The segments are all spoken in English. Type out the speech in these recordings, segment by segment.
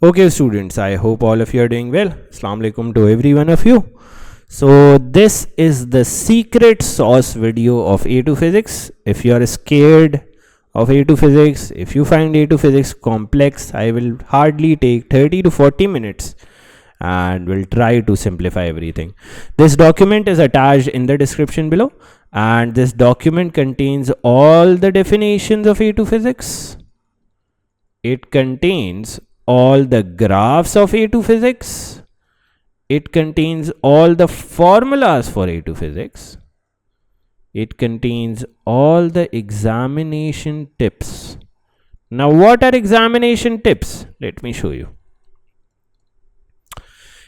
Okay students, I hope all of you are doing well. Assalamu alaikum to every one of you. So this is the secret sauce video of A2 physics. If you are scared of A2 physics, if you find A2 physics complex, I will hardly take 30 to 40 minutes and will try to simplify everything. This document is attached in the description below, and this document contains all the definitions of A2 physics. It contains all the graphs of A2 physics. It contains all the formulas for A2 physics. It contains all the examination tips. Now, what are examination tips? Let me show you.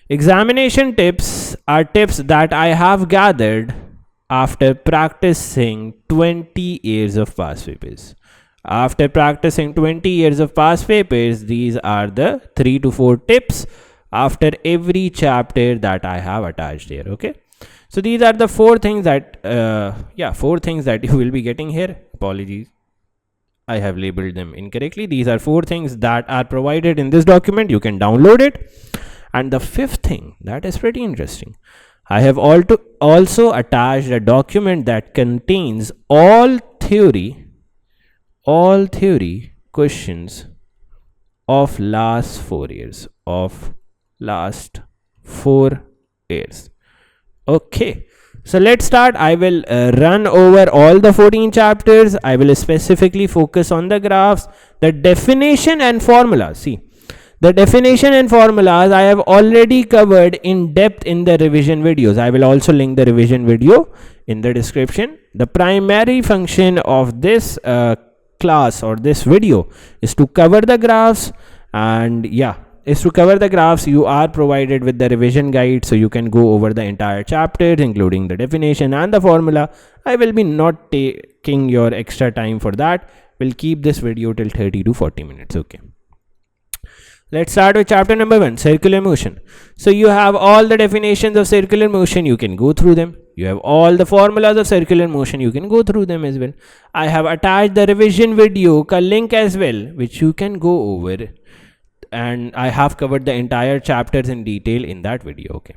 Examination tips are tips that I have gathered after practicing 20 years of past papers. After practicing 20 years of past papers, these are the 3 to 4 tips after every chapter that I have attached here. Okay. So these are the 4 things that, 4 things that you will be getting here. Apologies, I have labeled them incorrectly. These are 4 things that are provided in this document. You can download it. And the 5th thing that is pretty interesting, I have also attached a document that contains all theory questions of last 4 years. Okay, so let's start. I will run over all the 14 chapters. I will specifically focus on the graphs, the definition and formulas. See, the definition and formulas I have already covered in depth in the revision videos. I will also link the revision video in the description. The primary function of this class or this video is to cover the graphs, and you are provided with the revision guide, so you can go over the entire chapters including the definition and the formula. I will be not taking your extra time for that. We'll keep this video till 30 to 40 minutes. Okay, let's start with chapter number 1, circular motion. So you have all the definitions of circular motion, you can go through them. You have all the formulas of circular motion, you can go through them as well. I have attached the revision video link as well, which you can go over, and I have covered the entire chapters in detail in that video. Okay,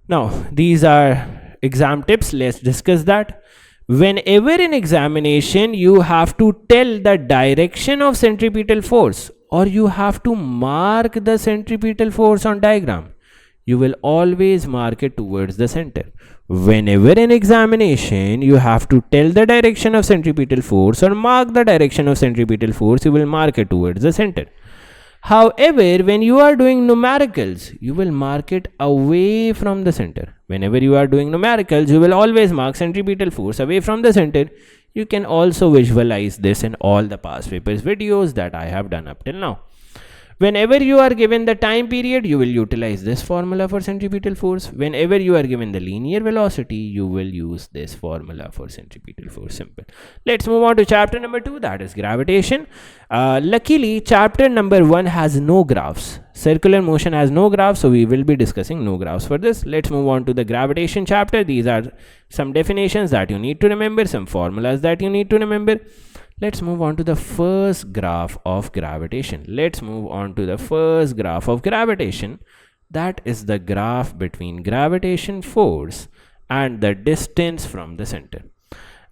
now these are exam tips. Let's discuss that. Whenever in examination you have to tell the direction of centripetal force, or you have to mark the centripetal force on diagram, you will always mark it towards the center. Whenever in examination you have to tell the direction of centripetal force or mark the direction of centripetal force, you will mark it towards the center. However, when you are doing numericals, you will mark it away from the center. Whenever you are doing numericals, you will always mark centripetal force away from the center. You can also visualize this in all the past papers videos that I have done up till now. Whenever you are given the time period, you will utilize this formula for centripetal force. Whenever you are given the linear velocity, you will use this formula for centripetal force. Simple. Let's move on to chapter number 2, that is gravitation. Luckily, chapter number 1 has no graphs. Circular motion has no graphs, so we will be discussing no graphs for this. Let's move on to the gravitation chapter. These are some definitions that you need to remember, some formulas that you need to remember. Let's move on to the first graph of gravitation. That is the graph between gravitation force and the distance from the center.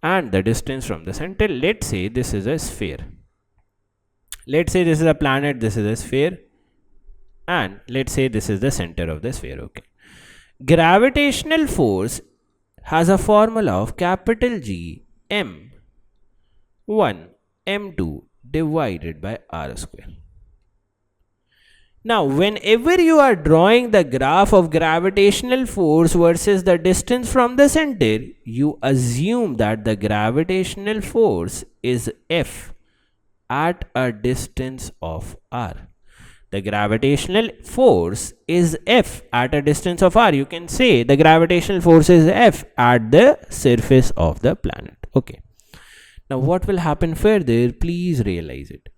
Let's say this is a sphere. Let's say this is a planet, this is a sphere, and let's say this is the center of the sphere. Okay. Gravitational force has a formula of capital G M1 M2 divided by R square. Now, whenever you are drawing the graph of gravitational force versus the distance from the center, you assume that the gravitational force is F at a distance of R. The gravitational force is F at a distance of R. You can say the gravitational force is F at the surface of the planet. Okay. Now what will happen further? Please realize it.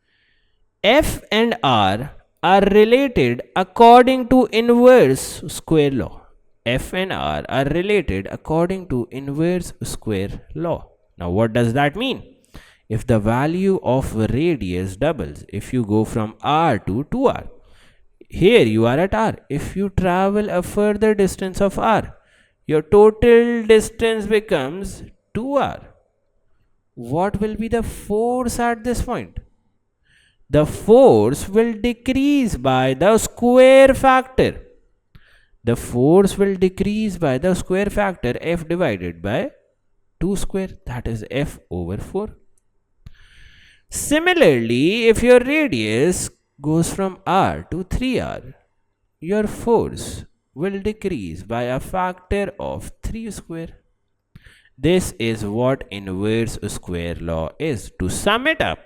F and R are related according to inverse square law. F and R are related according to inverse square law. Now what does that mean? if the value of radius doubles, if you go from r to 2r, here you are at r, if you travel a further distance of r, your total distance becomes 2r. What will be the force at this point? The force will decrease by the square factor. The force will decrease by the square factor f divided by 2 square, that is f over 4. Similarly, if your radius goes from r to 3r, your force will decrease by a factor of 3 square. This is what inverse square law is. To sum it up,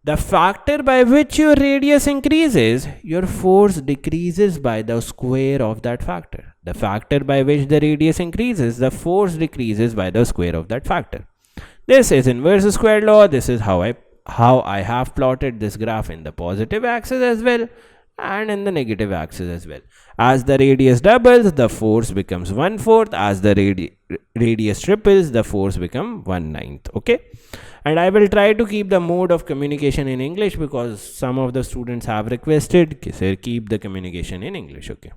the factor by which your radius increases, your force decreases by the square of that factor. The factor by which the radius increases, the force decreases by the square of that factor. This is inverse square law. This is how I have plotted this graph in the positive axis as well and in the negative axis as well. As the radius doubles, the force becomes 1/4. As the radius triples, the force becomes 1/9. Okay. And I will try to keep the mode of communication in English because some of the students have requested, sir, keep the communication in English. Okay.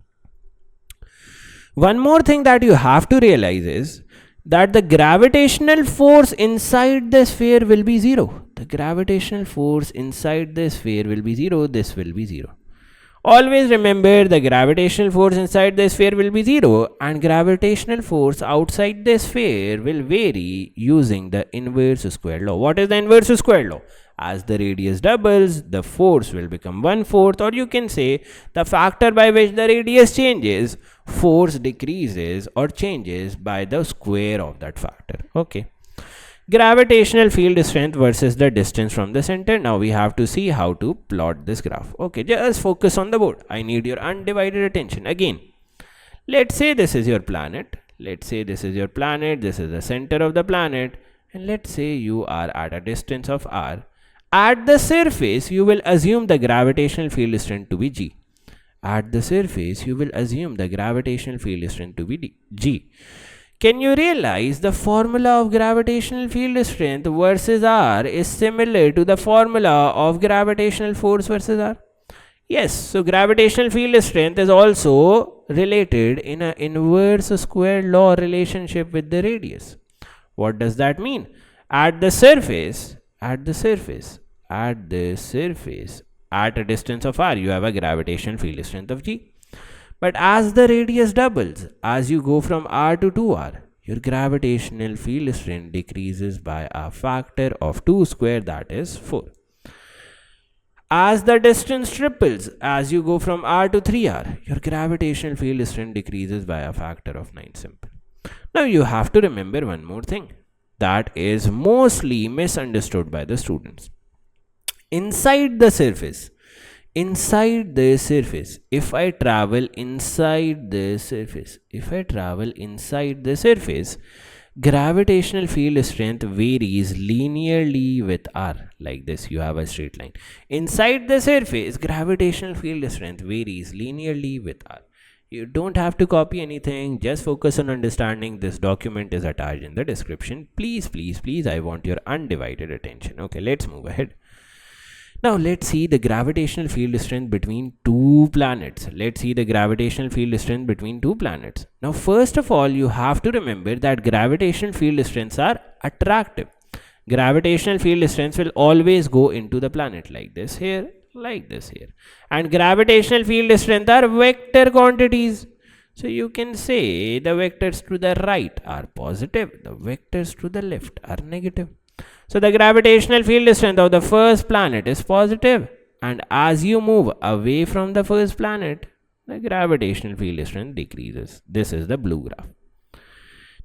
One more thing that you have to realize is that the gravitational force inside the sphere will be 0. The gravitational force inside the sphere will be 0. This will be 0. Always remember, the gravitational force inside the sphere will be 0 and gravitational force outside the sphere will vary using the inverse square law. What is the inverse square law? As the radius doubles, the force will become 1/4, or you can say the factor by which the radius changes, force decreases or changes by the square of that factor. Okay. Gravitational field strength versus the distance from the center. Now we have to see how to plot this graph. Okay, just focus on the board. I need your undivided attention. Again, let's say this is your planet. Let's say this is your planet. This is the center of the planet. And let's say you are at a distance of r. At the surface, you will assume the gravitational field strength to be g. At the surface, you will assume the gravitational field strength to be g. Can you realize the formula of gravitational field strength versus r is similar to the formula of gravitational force versus r? Yes, so gravitational field strength is also related in an inverse square law relationship with the radius. What does that mean? At the surface, at a distance of r, you have a gravitational field strength of g. But as the radius doubles, as you go from r to 2r, your gravitational field strength decreases by a factor of 2 square, that is 4. As the distance triples, as you go from r to 3r, your gravitational field strength decreases by a factor of 9 simple. Now you have to remember one more thing that is mostly misunderstood by the students. Inside the surface, if I travel inside the surface, gravitational field strength varies linearly with r. Like this, you have a straight line. Inside the surface, gravitational field strength varies linearly with r. You don't have to copy anything, just focus on understanding. This document is attached in the description. Please, I want your undivided attention. Okay, let's move ahead. Now let's see the gravitational field strength between two planets. Now first of all, you have to remember that gravitational field strengths are attractive. Gravitational field strengths will always go into the planet, like this here, like this here. And gravitational field strength are vector quantities. So you can say the vectors to the right are positive, the vectors to the left are negative. So the gravitational field strength of the first planet is positive, and as you move away from the first planet, the gravitational field strength decreases. This is the blue graph.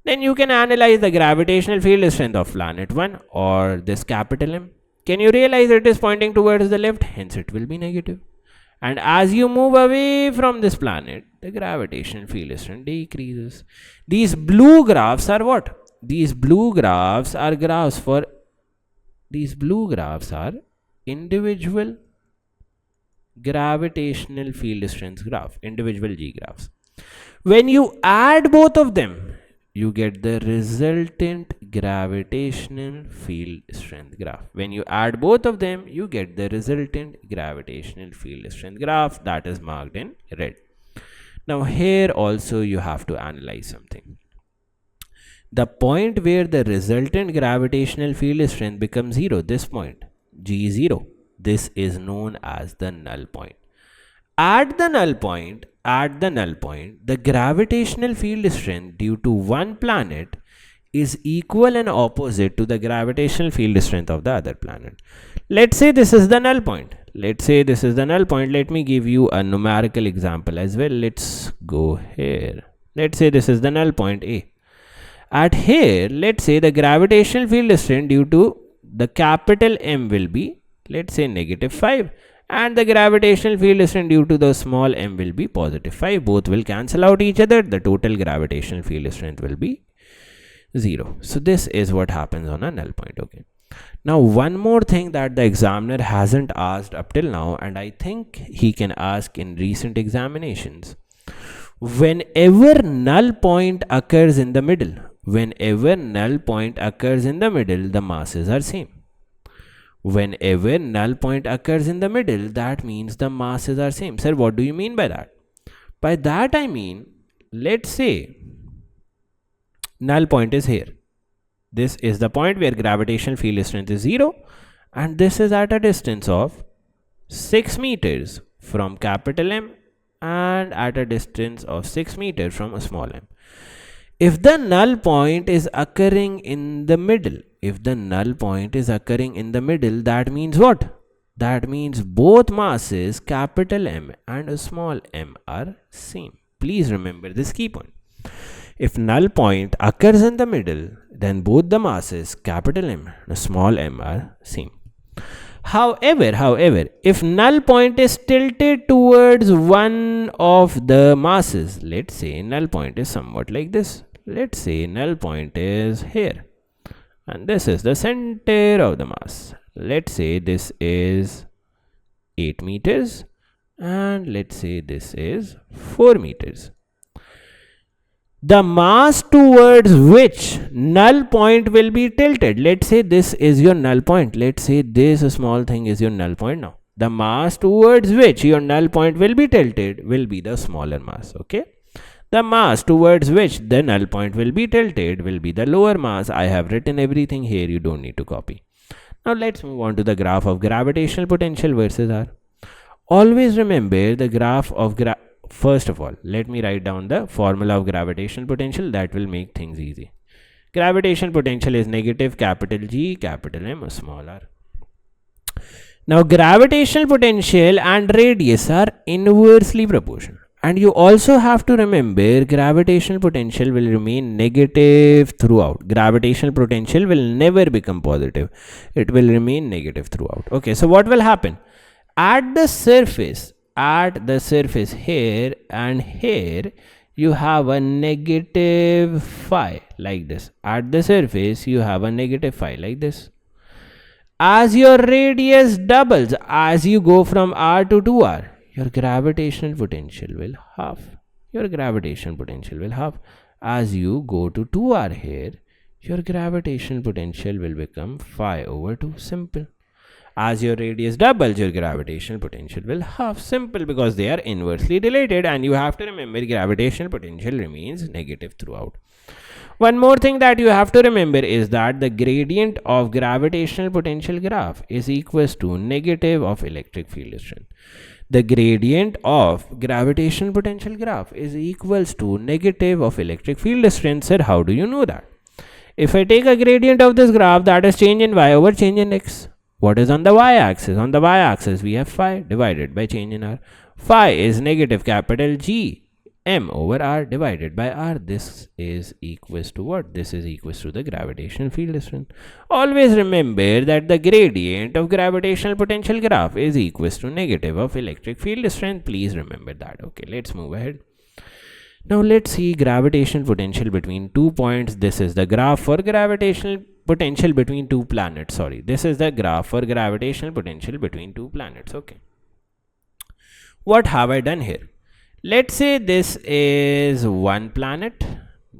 Then you can analyze the gravitational field strength of planet 1 or this capital M. Can you realize it is pointing towards the left? Hence it will be negative. And as you move away from this planet, the gravitational field strength decreases. These blue graphs are what? These blue graphs are individual gravitational field strength graph, individual G graphs. When you add both of them, you get the resultant gravitational field strength graph. When you add both of them, you get the resultant gravitational field strength graph that is marked in red. Now here also you have to analyze something. The point where the resultant gravitational field strength becomes 0, this point, G0, this is known as the null point. At the null point, the gravitational field strength due to one planet is equal and opposite to the gravitational field strength of the other planet. Let's say this is the null point. Let me give you a numerical example as well. Let's go here. Let's say this is the null point A. At here, let's say the gravitational field strength due to the capital M will be, let's say, -5. And the gravitational field strength due to the small m will be +5. Both will cancel out each other. The total gravitational field strength will be 0. So this is what happens on a null point. Okay. Now one more thing that the examiner hasn't asked up till now, and I think he can ask in recent examinations. Whenever null point occurs in the middle, the masses are same. Whenever null point occurs in the middle, that means the masses are same. Sir, what do you mean by that? By that I mean, let's say null point is here. This is the point where gravitational field strength is 0, and this is at a distance of 6 meters from capital M and at a distance of 6 meters from a small m. If the null point is occurring in the middle, that means what? That means both masses, capital M and small m, are same. Please remember this key point. If null point occurs in the middle, then both the masses, capital M and small m, are same. However, if null point is tilted towards one of the masses, let's say null point is somewhat like this. Let's say null point is here, and this is the center of the mass. Let's say this is 8 meters, and let's say this is 4 meters. The mass towards which null point will be tilted, let's say this is your null point. Let's say this small thing is your null point now. The mass towards which your null point will be tilted will be the smaller mass, okay? The mass towards which the null point will be tilted will be the lower mass. I have written everything here, you don't need to copy. Now let's move on to the graph of gravitational potential versus R. Always remember the graph of first of all, let me write down the formula of gravitational potential. That will make things easy. Gravitational potential is negative capital G, capital M, small r. Now gravitational potential and radius are inversely proportional. And you also have to remember gravitational potential will remain negative throughout. Gravitational potential will never become positive. It will remain negative throughout. Okay, so what will happen? At the surface here and here, you have a negative phi like this. At the surface, you have a negative phi like this. As your radius doubles, as you go from R to 2R, your gravitational potential will halve. As you go to 2R here, your gravitational potential will become phi over 2. Simple. As your radius doubles, your gravitational potential will halve. Simple, because they are inversely related, and you have to remember gravitational potential remains negative throughout. One more thing that you have to remember is that the gradient of gravitational potential graph is equals to negative of electric field strength. The gradient of gravitational potential graph is equals to negative of electric field strength. Sir, how do you know that? If I take a gradient of this graph, that is change in y over change in x. What is on the y-axis? On the y-axis, we have phi divided by change in r. Phi is negative capital G m over r divided by r. This is equals to what? This is equals to the gravitational field strength. Always remember that the gradient of gravitational potential graph is equals to negative of electric field strength. Please remember that. Okay, let's move ahead. Now let's see gravitational potential between 2 points. This is the graph for gravitational potential between two planets. Sorry, this is the graph for gravitational potential between two planets. Okay. What have I done here? Let's say this is one planet.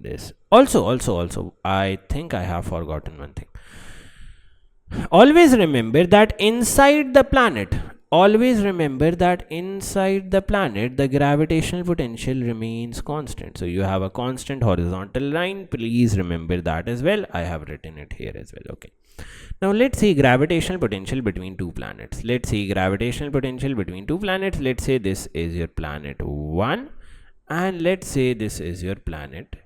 this. Also, I think I have forgotten one thing. Always remember that inside the planet, the gravitational potential remains constant. So you have a constant horizontal line. Please remember that as well. I have written it here as well. Okay. Now let's see gravitational potential between two planets. Let's say this is your planet 1 and let's say this is your planet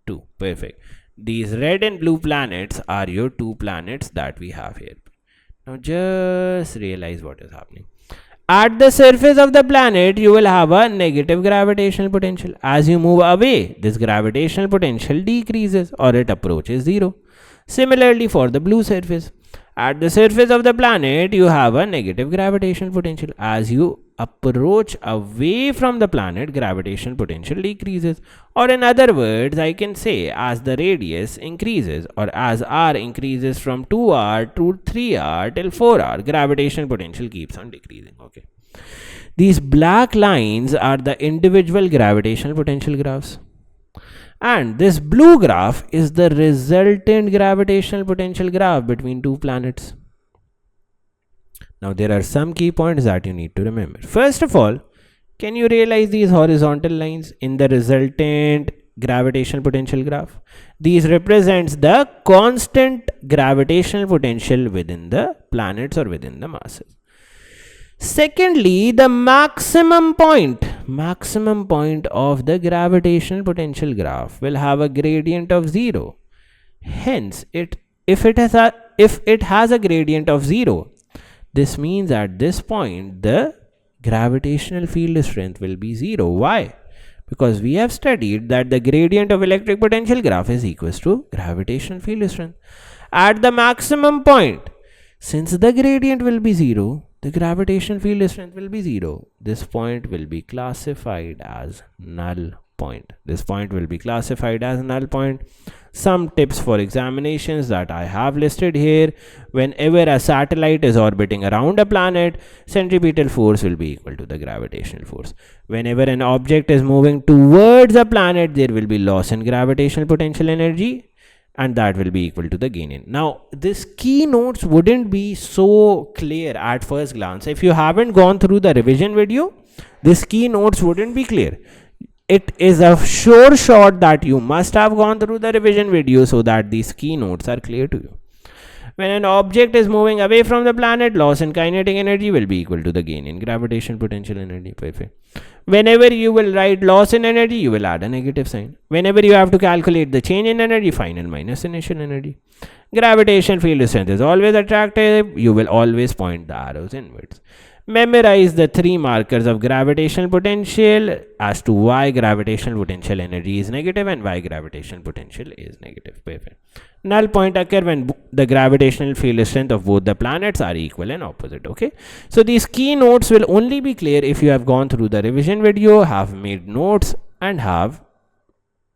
2. Perfect. These red and blue planets are your two planets that we have here. Now just realize what is happening. At the surface of the planet, you will have a negative gravitational potential. As you move away, this gravitational potential decreases or it approaches 0. Similarly for the blue surface. At the surface of the planet, you have a negative gravitational potential. As you approach away from the planet, gravitational potential decreases. Or in other words, I can say as the radius increases or as r increases from 2r to 3r till 4r, gravitational potential keeps on decreasing. Okay. These black lines are the individual gravitational potential graphs. And this blue graph is the resultant gravitational potential graph between two planets. Now there are some key points that you need to remember. First of all, can you realize these horizontal lines in the resultant gravitational potential graph? These represents the constant gravitational potential within the planets or within the masses. Secondly, the maximum point of the gravitational potential graph will have a gradient of 0. Hence, if it has a gradient of 0, this means at this point the gravitational field strength will be 0. Why? Because we have studied that the gradient of electric potential graph is equals to gravitational field strength. At the maximum point, since the gradient will be 0, the gravitational field strength will be 0. This point will be classified as null point. Some tips for examinations that I have listed here. Whenever a satellite is orbiting around a planet, centripetal force will be equal to the gravitational force. Whenever an object is moving towards a planet, there will be loss in gravitational potential energy, and that will be equal to the gain in. Now, this keynotes wouldn't be so clear at first glance. If you haven't gone through the revision video, this keynotes wouldn't be clear. It is a sure shot that you must have gone through the revision video so that these keynotes are clear to you. When an object is moving away from the planet, loss in kinetic energy will be equal to the gain in gravitational potential energy. Perfect. Whenever you will write loss in energy, you will add a negative sign. Whenever you have to calculate the change in energy, final minus initial energy. Gravitational field strength is always attractive. You will always point the arrows inwards. Memorize the 3 markers of gravitational potential as to why gravitational potential energy is negative and why gravitational potential is negative. Perfect. Null point occur when the gravitational field strength of both the planets are equal and opposite. Okay. So these key notes will only be clear if you have gone through the revision video, have made notes and have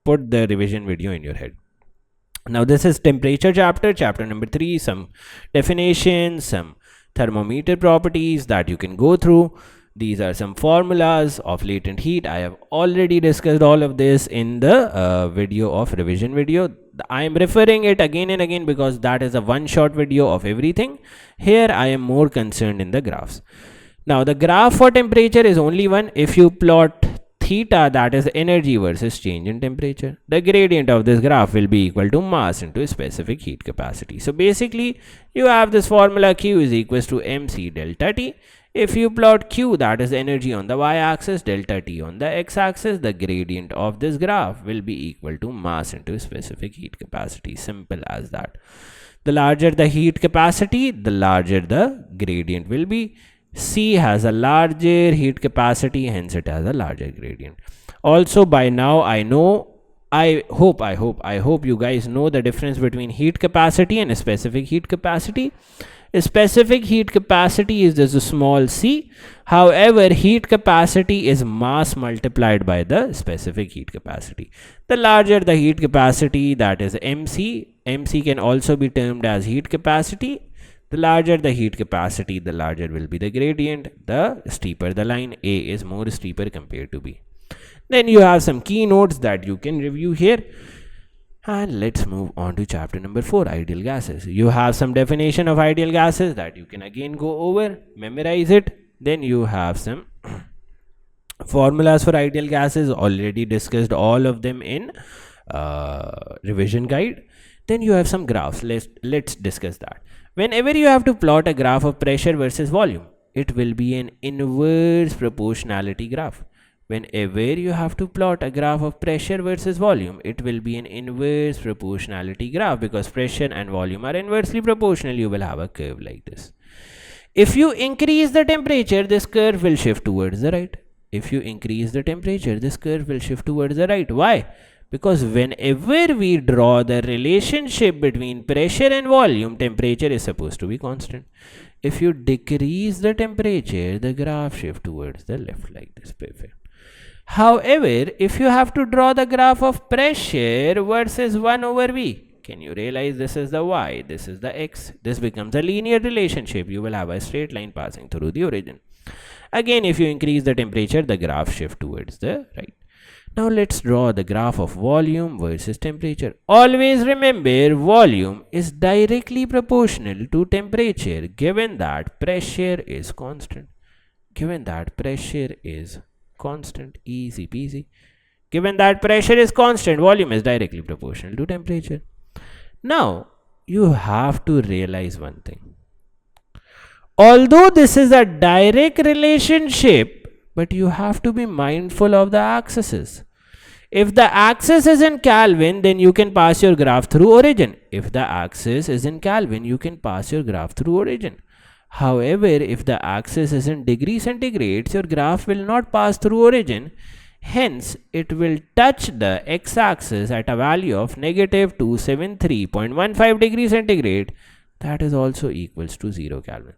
put the revision video in your head. Now this is temperature chapter number 3, some definitions, some thermometer properties that you can go through. These are some formulas of latent heat. I have already discussed all of this in the video of revision video. I am referring it again and again because that is a one-shot video of everything. Here I am more concerned in the graphs. Now the graph for temperature is only one. If you plot theta, that is energy versus change in temperature, the gradient of this graph will be equal to mass into specific heat capacity. So basically you have this formula Q is equals to mc delta T. If you plot Q, that is energy on the y-axis, delta T on the x-axis, the gradient of this graph will be equal to mass into specific heat capacity. Simple as that. The larger the heat capacity, the larger the gradient will be. C has a larger heat capacity, hence it has a larger gradient. Also by now I hope you guys know the difference between heat capacity and specific heat capacity. Specific heat capacity is just a small c. However, heat capacity is mass multiplied by the specific heat capacity. The larger the heat capacity, that is mc. mc can also be termed as heat capacity. The larger the heat capacity, the larger will be the gradient. The steeper the line, A is more steeper compared to B. Then you have some keynotes that you can review here. And let's move on to chapter number 4, ideal gases. You have some definition of ideal gases that you can again go over, memorize it. Then you have some formulas for ideal gases, already discussed all of them in revision guide. Then you have some graphs. Let's discuss that. Whenever you have to plot a graph of pressure versus volume, it will be an inverse proportionality graph. Whenever you have to plot a graph of pressure versus volume, it will be an inverse proportionality graph, because pressure and volume are inversely proportional. You will have a curve like this. If you increase the temperature, this curve will shift towards the right. If you increase the temperature, this curve will shift towards the right. Why? Because whenever we draw the relationship between pressure and volume, temperature is supposed to be constant. If you decrease the temperature, the graph shifts towards the left like this. Perfect. However, if you have to draw the graph of pressure versus 1 over V, can you realize this is the y, this is the x? This becomes a linear relationship. You will have a straight line passing through the origin. Again, if you increase the temperature, the graph shifts towards the right. Now let's draw the graph of volume versus temperature. Always remember, volume is directly proportional to temperature given that pressure is constant. Given that pressure is constant, easy peasy. Given that pressure is constant, volume is directly proportional to temperature. Now, you have to realize one thing. Although this is a direct relationship, but you have to be mindful of the axes. If the axis is in Kelvin, then you can pass your graph through origin. If the axis is in Kelvin, you can pass your graph through origin. However, if the axis is in degree centigrades, your graph will not pass through origin. Hence, it will touch the x-axis at a value of negative 273.15 degrees centigrade. That is also equals to 0 Kelvin.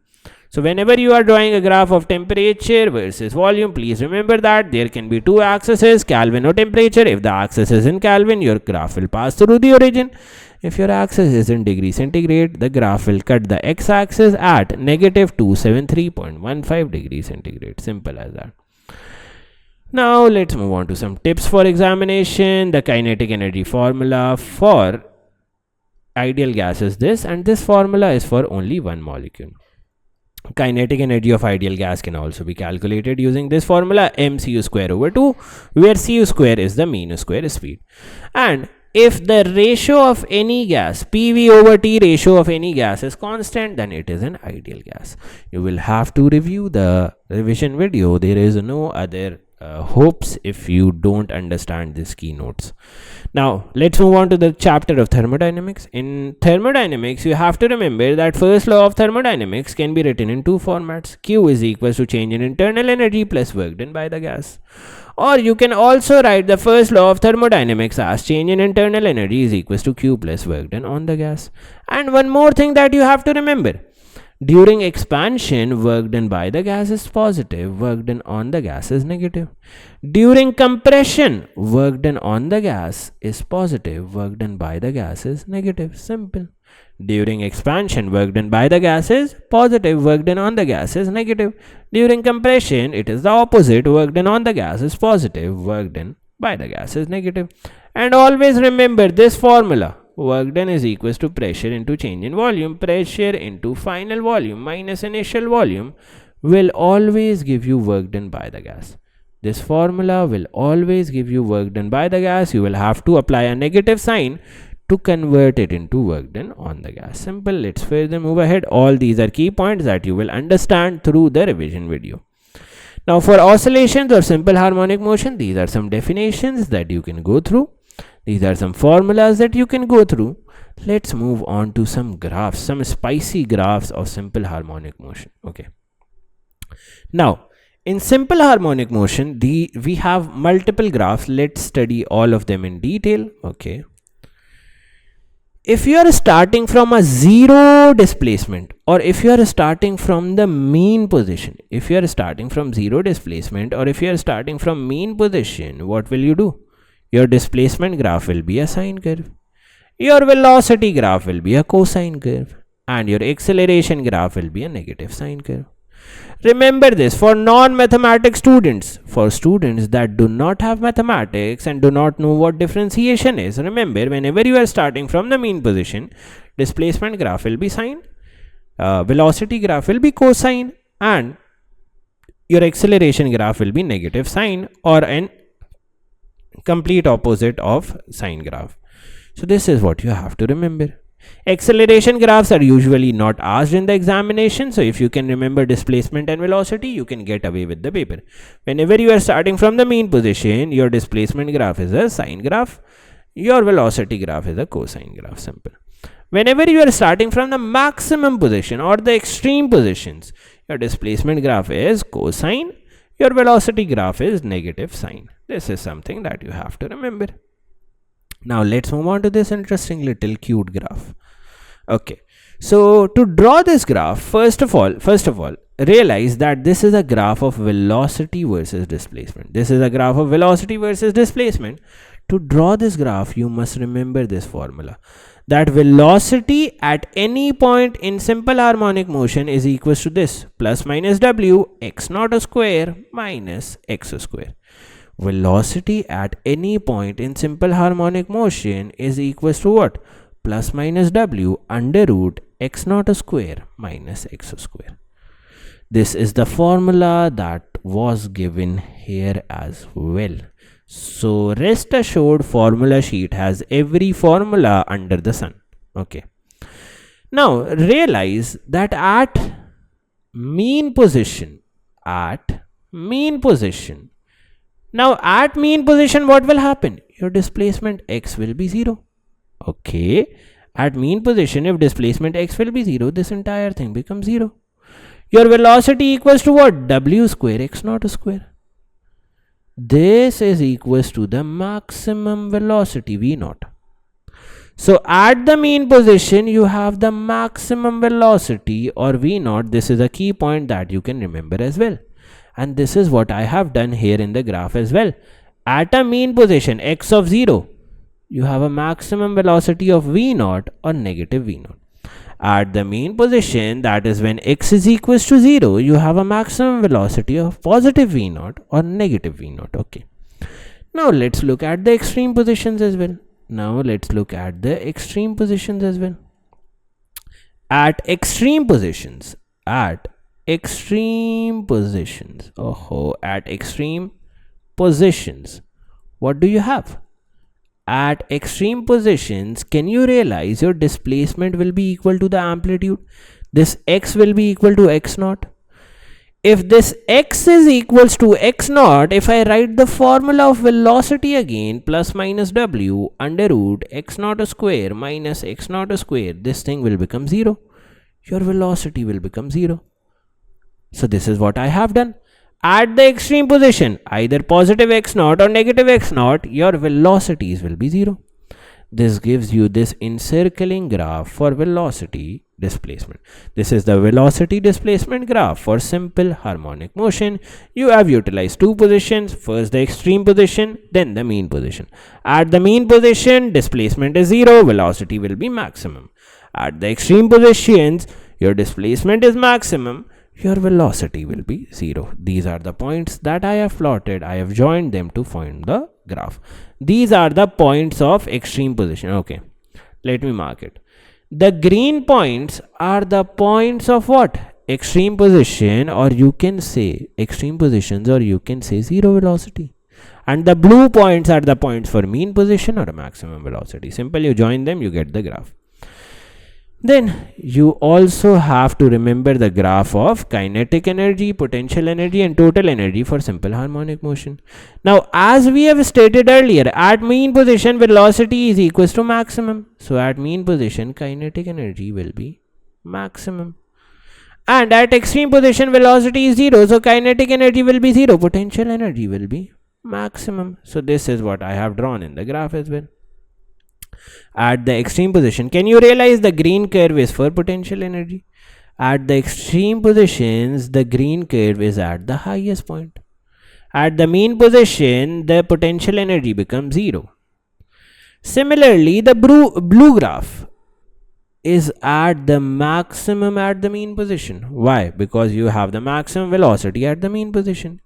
So whenever you are drawing a graph of temperature versus volume, please remember that there can be two axes, Kelvin or temperature. If the axis is in Kelvin, your graph will pass through the origin. If your axis is in degree centigrade, the graph will cut the x-axis at negative 273.15 degrees centigrade. Simple as that. Now let's move on to some tips for examination. The kinetic energy formula for ideal gas is this, and this formula is for only one molecule. Kinetic energy of ideal gas can also be calculated using this formula, mcu square over 2, where cu square is the mean square speed. And if the ratio of any gas, PV over T ratio of any gas is constant, then it is an ideal gas. You will have to review the revision video. There is no other hopes if you don't understand these keynotes. Now let's move on to the chapter of thermodynamics. In thermodynamics, you have to remember that first law of thermodynamics can be written in two formats. Q is equals to change in internal energy plus work done by the gas. Or you can also write the first law of thermodynamics as change in internal energy is equals to Q plus work done on the gas. And one more thing that you have to remember. During expansion, work done by the gas is positive, work done on the gas is negative. During compression, work done on the gas is positive, work done by the gas is negative. Simple. During expansion, work done by the gas is positive, work done on the gas is negative. During compression, it is the opposite, work done on the gas is positive, work done by the gas is negative. And always remember this formula. Work done is equals to pressure into change in volume. Pressure into final volume minus initial volume will always give you work done by the gas. This formula will always give you work done by the gas. You will have to apply a negative sign to convert it into work done on the gas. Simple. Let's further move ahead. All these are key points that you will understand through the revision video. Now for oscillations or simple harmonic motion, these are some definitions that you can go through. These are some formulas that you can go through. Let's move on to some graphs, some spicy graphs of simple harmonic motion. Okay. Now, in simple harmonic motion, we have multiple graphs. Let's study all of them in detail. Okay. If you are starting from a zero displacement, or if you are starting from the mean position, if you are starting from zero displacement, or if you are starting from mean position, what will you do? Your displacement graph will be a sine curve. Your velocity graph will be a cosine curve. And your acceleration graph will be a negative sine curve. Remember this for non-mathematics students. For students that do not have mathematics and do not know what differentiation is, remember whenever you are starting from the mean position, displacement graph will be sine, velocity graph will be cosine, and your acceleration graph will be negative sine, or an complete opposite of sine graph. So this is what you have to remember. Acceleration graphs are usually not asked in the examination, so if you can remember displacement and velocity, you can get away with the paper. Whenever you are starting from the mean position, your displacement graph is a sine graph, your velocity graph is a cosine graph. Simple. Whenever you are starting from the maximum position or the extreme positions, your displacement graph is cosine, your velocity graph is negative sine. This is something that you have to remember. Now let's move on to this interesting little cute graph. Okay, so to draw this graph, first of all, realize that this is a graph of velocity versus displacement. This is a graph of velocity versus displacement. To draw this graph, you must remember this formula, that velocity at any point in simple harmonic motion is equals to this, plus minus w x naught square minus x square. Velocity at any point in simple harmonic motion is equals to what? Plus minus w under root x naught square minus x square. This is the formula that was given here as well. So rest assured, formula sheet has every formula under the sun. Okay. Now realize that at mean position, now at mean position, what will happen? Your displacement x will be 0. Okay. At mean position, if displacement x will be 0, this entire thing becomes 0. Your velocity equals to what? W square x naught square. This is equals to the maximum velocity v naught. So at the mean position, you have the maximum velocity or v naught. This is a key point that you can remember as well. And this is what I have done here in the graph as well. At a mean position x of 0, you have a maximum velocity of v naught or negative v naught. At the mean position, that is when x is equals to 0, you have a maximum velocity of positive v naught or negative v naught. Okay. Now let's look at the extreme positions as well. At extreme positions, what do you have? At extreme positions, can you realize your displacement will be equal to the amplitude? This x will be equal to x naught. If this x is equals to x naught, if I write the formula of velocity again, plus minus w under root x naught square minus x naught square, this thing will become 0. Your velocity will become 0. So this is what I have done. At the extreme position, either positive x naught or negative x naught, your velocities will be 0. This gives you this encircling graph for velocity displacement. This is the velocity displacement graph for simple harmonic motion. You have utilized two positions, first the extreme position, then the mean position. At the mean position, displacement is 0, velocity will be maximum. At the extreme positions, your displacement is maximum, your velocity will be 0. These are the points that I have plotted. I have joined them to find the graph. These are the points of extreme position. Okay, let me mark it. The green points are the points of what? Extreme position, or you can say extreme positions, or you can say 0 velocity. And the blue points are the points for mean position or maximum velocity. Simple, you join them, you get the graph. Then you also have to remember the graph of kinetic energy, potential energy and total energy for simple harmonic motion. Now as we have stated earlier, at mean position velocity is equals to maximum. So at mean position kinetic energy will be maximum. And at extreme position velocity is 0. So kinetic energy will be 0. Potential energy will be maximum. So this is what I have drawn in the graph as well. At the extreme position, can you realize the green curve is for potential energy? At the extreme positions, the green curve is at the highest point. At the mean position, the potential energy becomes 0. Similarly, the blue graph, is at the maximum at the mean position. Why? Because you have the maximum velocity at the mean position.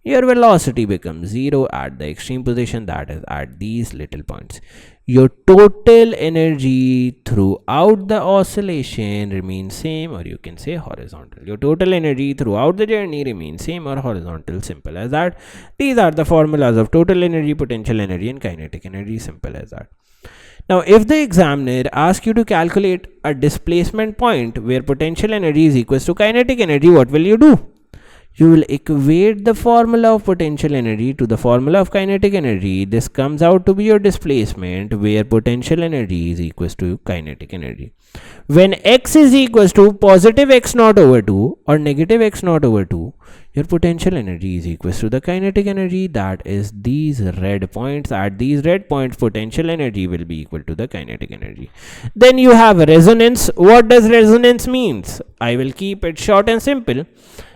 Your velocity becomes 0 at the extreme position, that is at these little points. Your total energy throughout the oscillation remains same, or you can say horizontal. Your total energy throughout the journey remains same or horizontal. Simple as that. These are the formulas of total energy, potential energy and kinetic energy. Simple as that. Now, if the examiner asks you to calculate a displacement point where potential energy is equal to kinetic energy, what will you do? You will equate the formula of potential energy to the formula of kinetic energy. This comes out to be your displacement where potential energy is equal to kinetic energy. When x is equal to positive x naught over 2 or negative x naught over 2, your potential energy is equal to the kinetic energy, that is these red points. At these red points, potential energy will be equal to the kinetic energy. Then you have resonance. What does resonance means? I will keep it short and simple.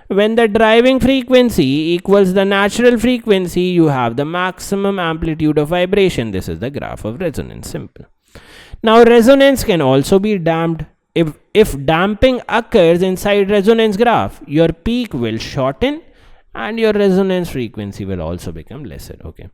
When the driving frequency equals the natural frequency, you have the maximum amplitude of vibration. This is the graph of resonance. Simple. Now, resonance can also be damped. If damping occurs inside resonance graph, your peak will shorten and your resonance frequency will also become lesser. Okay.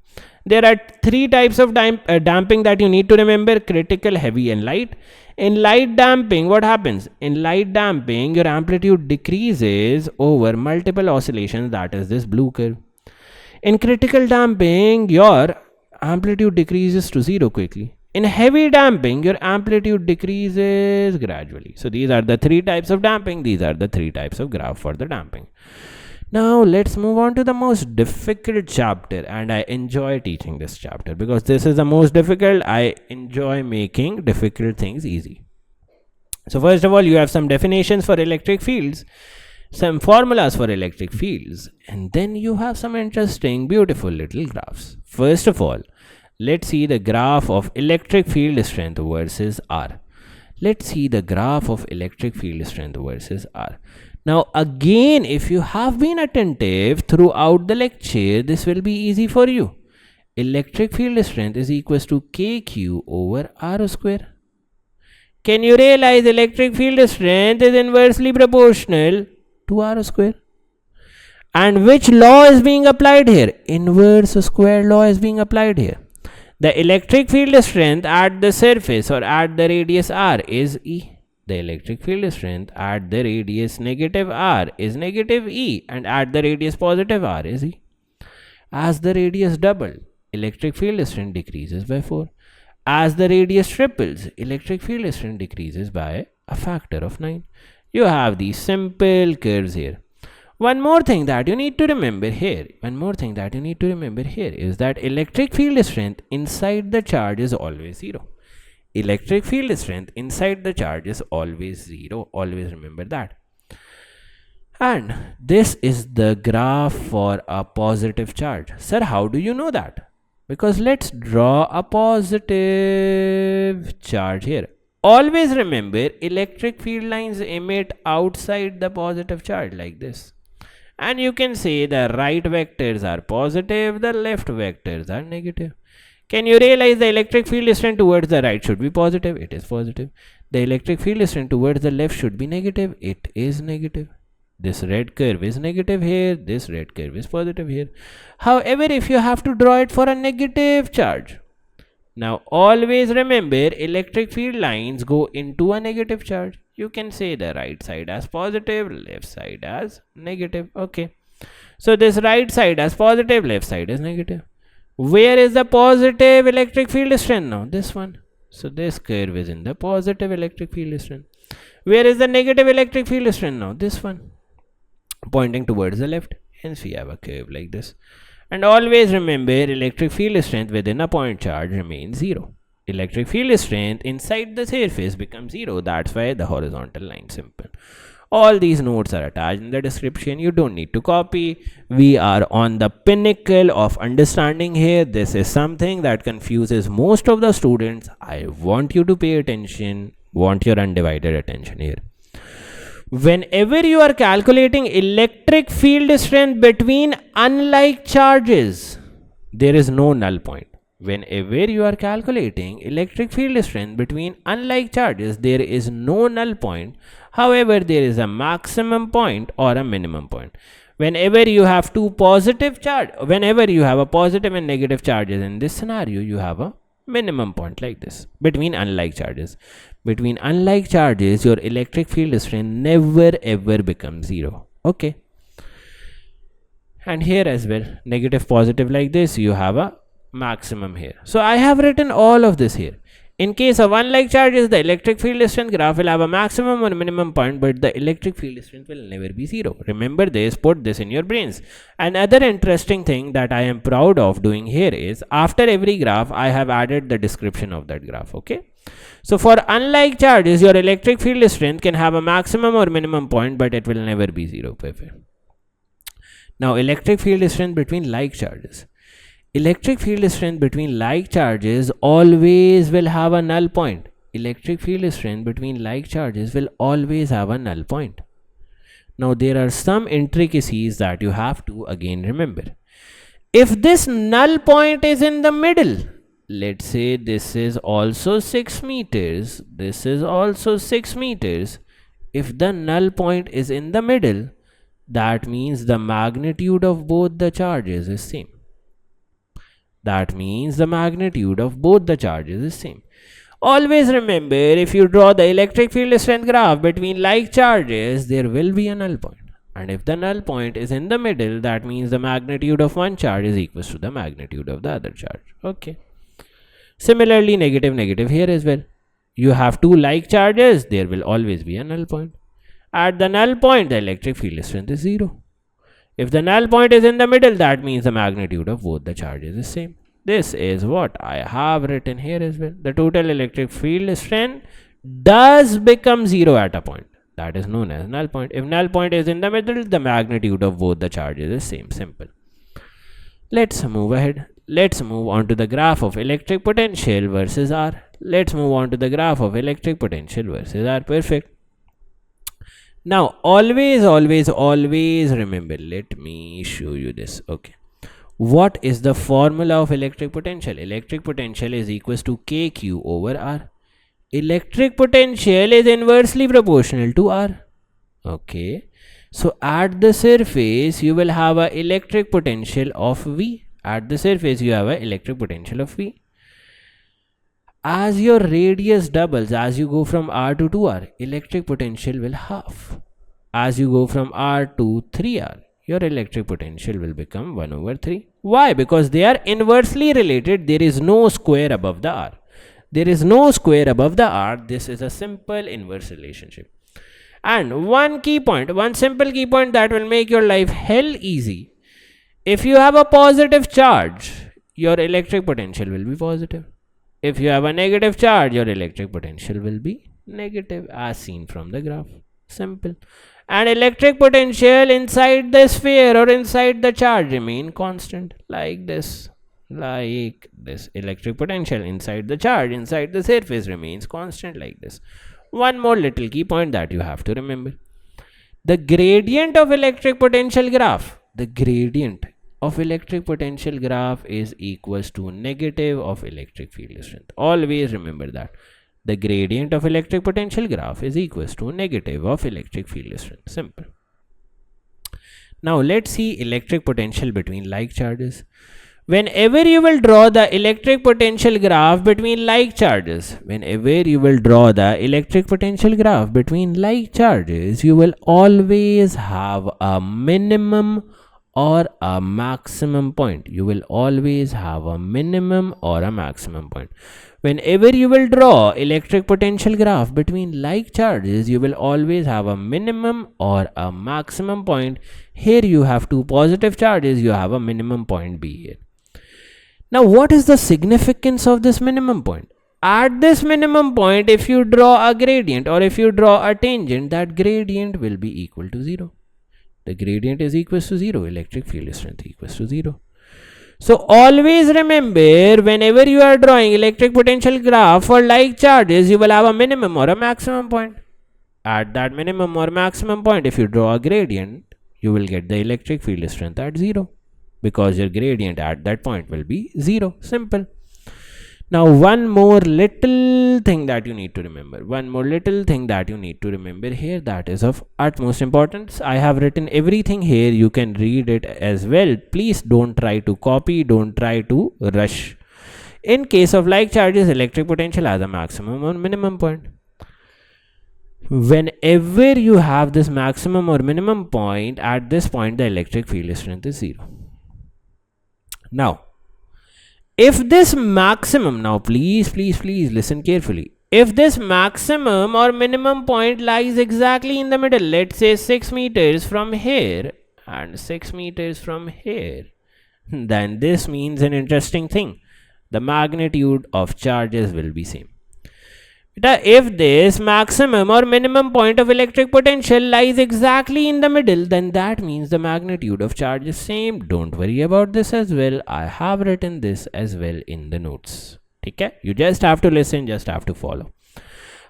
There are three types of damping that you need to remember: critical, heavy and light. In light damping, what happens? In light damping, your amplitude decreases over multiple oscillations, that is this blue curve. In critical damping, your amplitude decreases to 0 quickly. In heavy damping, your amplitude decreases gradually. So these are the three types of damping. These are the three types of graph for the damping. Now let's move on to the most difficult chapter, and I enjoy teaching this chapter because this is the most difficult. I enjoy making difficult things easy. So first of all, you have some definitions for electric fields, some formulas for electric fields, and then you have some interesting, beautiful little graphs. First of all, let's see the graph of electric field strength versus R. Let's see the graph of electric field strength versus R. Now again, if you have been attentive throughout the lecture, this will be easy for you. Electric field strength is equal to kq over r square. Can you realize electric field strength is inversely proportional to r square? And which law is being applied here? Inverse square law is being applied here. The electric field strength at the surface or at the radius r is E. The electric field strength at the radius negative r is negative E, and at the radius positive r is E. As the radius doubles, electric field strength decreases by 4. As the radius triples, electric field strength decreases by a factor of 9. You have these simple curves here. One more thing that you need to remember here, is that electric field strength inside the charge is always 0. Electric field strength inside the charge is always 0. Always remember that. And this is the graph for a positive charge. Sir, how do you know that? Because let's draw a positive charge here. Always remember, electric field lines emit outside the positive charge like this. And you can say the right vectors are positive, the left vectors are negative. Can you realize the electric field strength towards the right should be positive? It is positive. The electric field strength towards the left should be negative. It is negative. This red curve is negative here. This red curve is positive here. However, if you have to draw it for a negative charge, now always remember electric field lines go into a negative charge. You can say the right side as positive, left side as negative. Okay. So this right side as positive, left side is negative. Where is the positive electric field strength now? This one. So this curve is in the positive electric field strength. Where is the negative electric field strength now? This one. Pointing towards the left. Hence we have a curve like this. And always remember, electric field strength within a point charge remains 0. Electric field strength inside the surface becomes 0. That's why the horizontal line. Simple. All these notes are attached in the description. You don't need to copy. We are on the pinnacle of understanding here. This is something that confuses most of the students. I want you to pay attention. Want your undivided attention here. Whenever you are calculating electric field strength between unlike charges, there is no null point. whenever you are calculating electric field strength between unlike charges, there is no null point. However, there is a maximum point or a minimum point. Whenever you have whenever you have a positive and negative charges in this scenario, you have a minimum point like this between unlike charges. Between unlike charges, your electric field strength never ever becomes zero. Okay. And here as well, negative positive like this, you have a maximum here. So I have written all of this here. In case of unlike charges, the electric field strength graph will have a maximum or minimum point, but the electric field strength will never be zero. Remember this, put this in your brains. Another interesting thing that I am proud of doing here is, after every graph, I have added the description of that graph, okay? So for unlike charges, your electric field strength can have a maximum or minimum point, but it will never be zero. Perfect. Now electric field strength between like charges. Electric field strength between like charges always will have a null point. Electric field strength between like charges will always have a null point. Now there are some intricacies that you have to again remember. If this null point is in the middle, let's say this is also 6 meters, this is also 6 meters. If the null point is in the middle, that means the magnitude of both the charges is same. That means the magnitude of both the charges is same. Always remember, if you draw the electric field strength graph between like charges, there will be a null point. And if the null point is in the middle, that means the magnitude of one charge is equal to the magnitude of the other charge. Okay. Similarly, negative, negative here as well. You have two like charges, there will always be a null point. At the null point, the electric field strength is zero. If the null point is in the middle, that means the magnitude of both the charges is same. This is what I have written here as well. The total electric field strength does become zero at a point. That is known as null point. If null point is in the middle, the magnitude of both the charges is same. Simple. Let's move ahead. Let's move on to the graph of electric potential versus R. Let's move on to the graph of electric potential versus R. Perfect. Now, always remember, let me show you this. Okay. What is the formula of electric potential? Electric potential is equals to KQ over R. Electric potential is inversely proportional to R. Okay. So, at the surface, you will have an electric potential of V. At the surface, you have an electric potential of V. As your radius doubles, as you go from R to 2R, electric potential will half. As you go from R to 3R, your electric potential will become 1 over 3. Why? Because they are inversely related. There is no square above the R. There is no square above the R. This is a simple inverse relationship. And one simple key point that will make your life hell easy. If you have a positive charge, your electric potential will be positive. If you have a negative charge, your electric potential will be negative, as seen from the graph. Simple. And electric potential inside the sphere or inside the charge remain constant, like this. Like this. Electric potential inside the charge, inside the surface remains constant, like this. One more little key point that you have to remember. The gradient of electric potential graph. The gradient of electric potential graph is equals to negative of electric field strength. Always remember that. The gradient of electric potential graph is equals to negative of electric field strength. Simple. Now let's see electric potential between like charges. Whenever you will draw the electric potential graph between like charges, you will always have a minimum or a maximum point. You will always have a minimum or a maximum point. Whenever you will draw electric potential graph between like charges, you will always have a minimum or a maximum point. Here you have two positive charges, you have a minimum point B here. Now what is the significance of this minimum point? At this minimum point, if you draw a gradient or if you draw a tangent, that gradient will be equal to 0. The gradient is equal to 0, electric field strength equals to 0. So always remember, whenever you are drawing electric potential graph for like charges, you will have a minimum or a maximum point. At that minimum or maximum point, if you draw a gradient, you will get the electric field strength at 0. Because your gradient at that point will be 0. Simple. Now, one more little thing that you need to remember. One more little thing that you need to remember here that is of utmost importance. I have written everything here. You can read it as well. Please don't try to copy. Don't try to rush. In case of like charges, electric potential has a maximum or minimum point. Whenever you have this maximum or minimum point, at this point the electric field strength is 0. Now, if this maximum, now please listen carefully. If this maximum or minimum point lies exactly in the middle, let's say 6 meters from here and 6 meters from here, then this means an interesting thing. The magnitude of charges will be same. If this maximum or minimum point of electric potential lies exactly in the middle, then that means the magnitude of charge is same. Don't worry about this as well. I have written this as well in the notes. Okay? You just have to listen, just have to follow.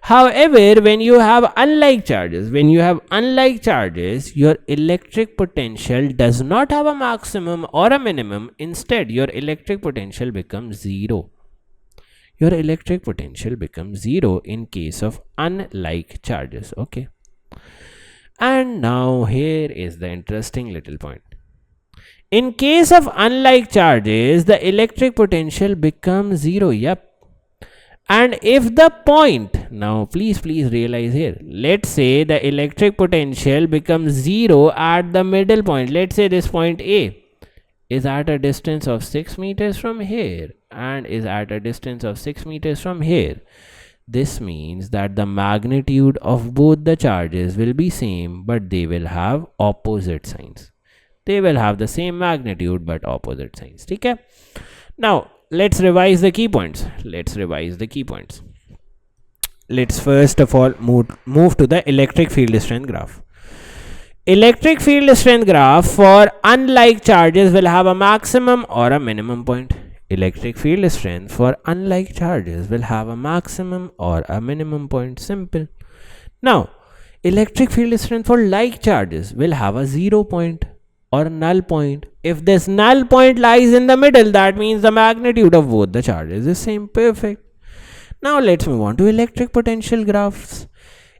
However, when you have unlike charges, your electric potential does not have a maximum or a minimum. Instead, your electric potential becomes 0. Your electric potential becomes 0 in case of unlike charges. Okay. And now here is the interesting little point. In case of unlike charges, the electric potential becomes 0. Yep. And if the point, now please realize here, let's say the electric potential becomes 0 at the middle point. Let's say this point A is at a distance of 6 meters from here and is at a distance of 6 meters from here. This means that the magnitude of both the charges will be same, but they will have opposite signs. They will have the same magnitude but opposite signs. Okay? Now, let's revise the key points. Let's first of all move to the electric field strength graph. Electric field strength graph for unlike charges will have a maximum or a minimum point. Electric field strength for unlike charges will have a maximum or a minimum point. Simple. Now, electric field strength for like charges will have a 0 point or null point. If this null point lies in the middle, that means the magnitude of both the charges is same. Perfect. Now let's move on to electric potential graphs.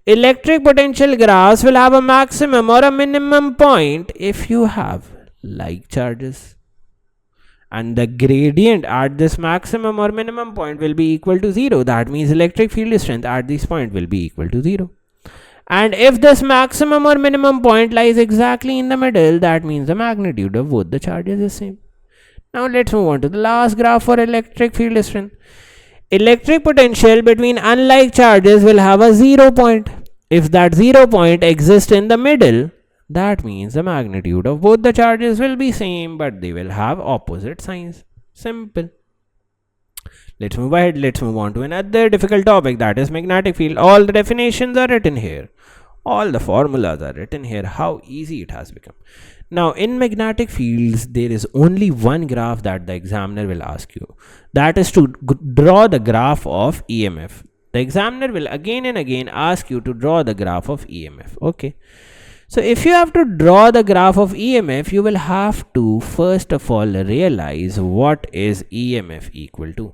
Electric potential graphs will have a maximum or a minimum point if you have like charges. And the gradient at this maximum or minimum point will be equal to 0. That means electric field strength at this point will be equal to 0. And if this maximum or minimum point lies exactly in the middle, that means the magnitude of both the charges is same. Now let's move on to the last graph for electric field strength. Electric potential between unlike charges will have a 0 point. If that 0 point exists in the middle, that means the magnitude of both the charges will be same, but they will have opposite signs. Simple. Let's move ahead. Let's move on to another difficult topic, that is magnetic field. All the definitions are written here. All the formulas are written here. How easy it has become. Now, in magnetic fields, there is only one graph that the examiner will ask you. That is to draw the graph of EMF. The examiner will again and again ask you to draw the graph of EMF. Okay. So, if you have to draw the graph of EMF, you will have to first of all realize what is EMF equal to.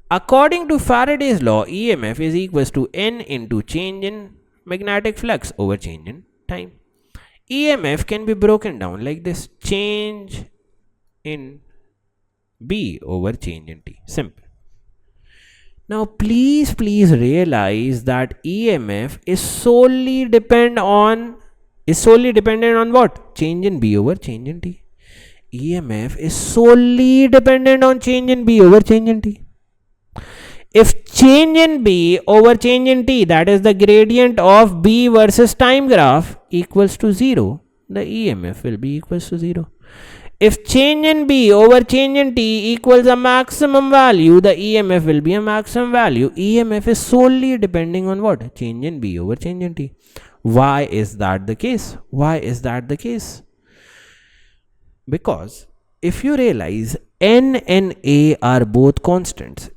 According to Faraday's law, EMF is equals to N into change in magnetic flux over change in time. EMF can be broken down like this: change in B over change in T. Simple. Now please realize that EMF is solely dependent on what? Change in B over change in T. EMF is solely dependent on change in B over change in T. If change in B over change in T, that is the gradient of B versus time graph, equals to 0, the EMF will be equals to 0. If change in B over change in T equals a maximum value, the EMF will be a maximum value. EMF is solely depending on what? Change in B over change in T. Why is that the case? Because if you realize N and A are both constants,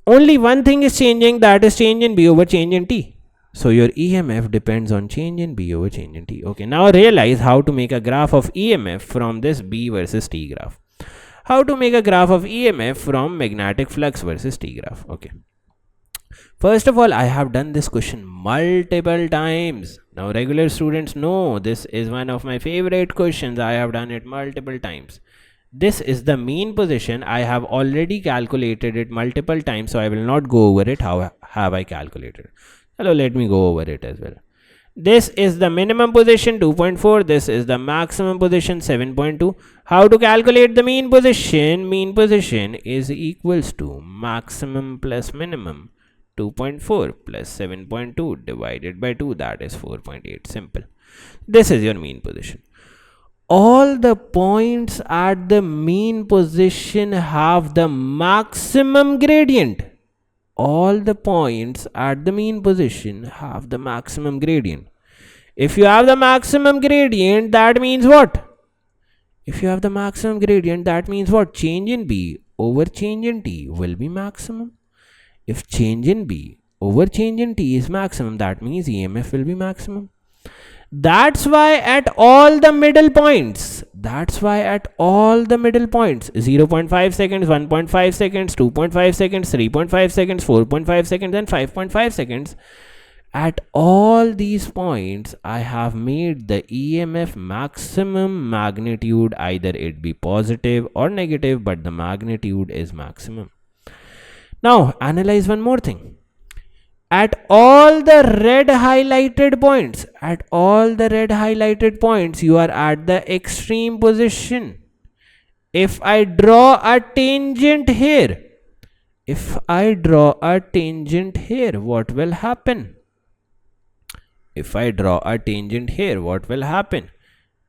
only one thing is changing, that is change in B over change in T. So your EMF depends on change in B over change in T. Okay, now realize how to make a graph of EMF from this B versus T graph. How to make a graph of EMF from magnetic flux versus T graph. Okay. First of all, I have done this question multiple times. Now, regular students know this is one of my favorite questions. I have done it multiple times. This is the mean position. I have already calculated it multiple times, so I will not go over it. How have I calculated? Hello, let me go over it as well. This is the minimum position 2.4. This is the maximum position 7.2. How to calculate the mean position? Mean position is equals to maximum plus minimum 2.4 plus 7.2 divided by 2, that is 4.8. Simple. This is your mean position. All the points at the mean position have the maximum gradient. All the points at the mean position have the maximum gradient. If you have the maximum gradient, that means what? If you have the maximum gradient, that means what? Change in B over change in T will be maximum. If change in B over change in T is maximum, that means EMF will be maximum. That's why at all the middle points, 0.5 seconds, 1.5 seconds, 2.5 seconds, 3.5 seconds, 4.5 seconds, and 5.5 seconds, at all these points, I have made the EMF maximum magnitude, either it be positive or negative, but the magnitude is maximum. Now, analyze one more thing. At all the red highlighted points, you are at the extreme position. If I draw a tangent here, what will happen?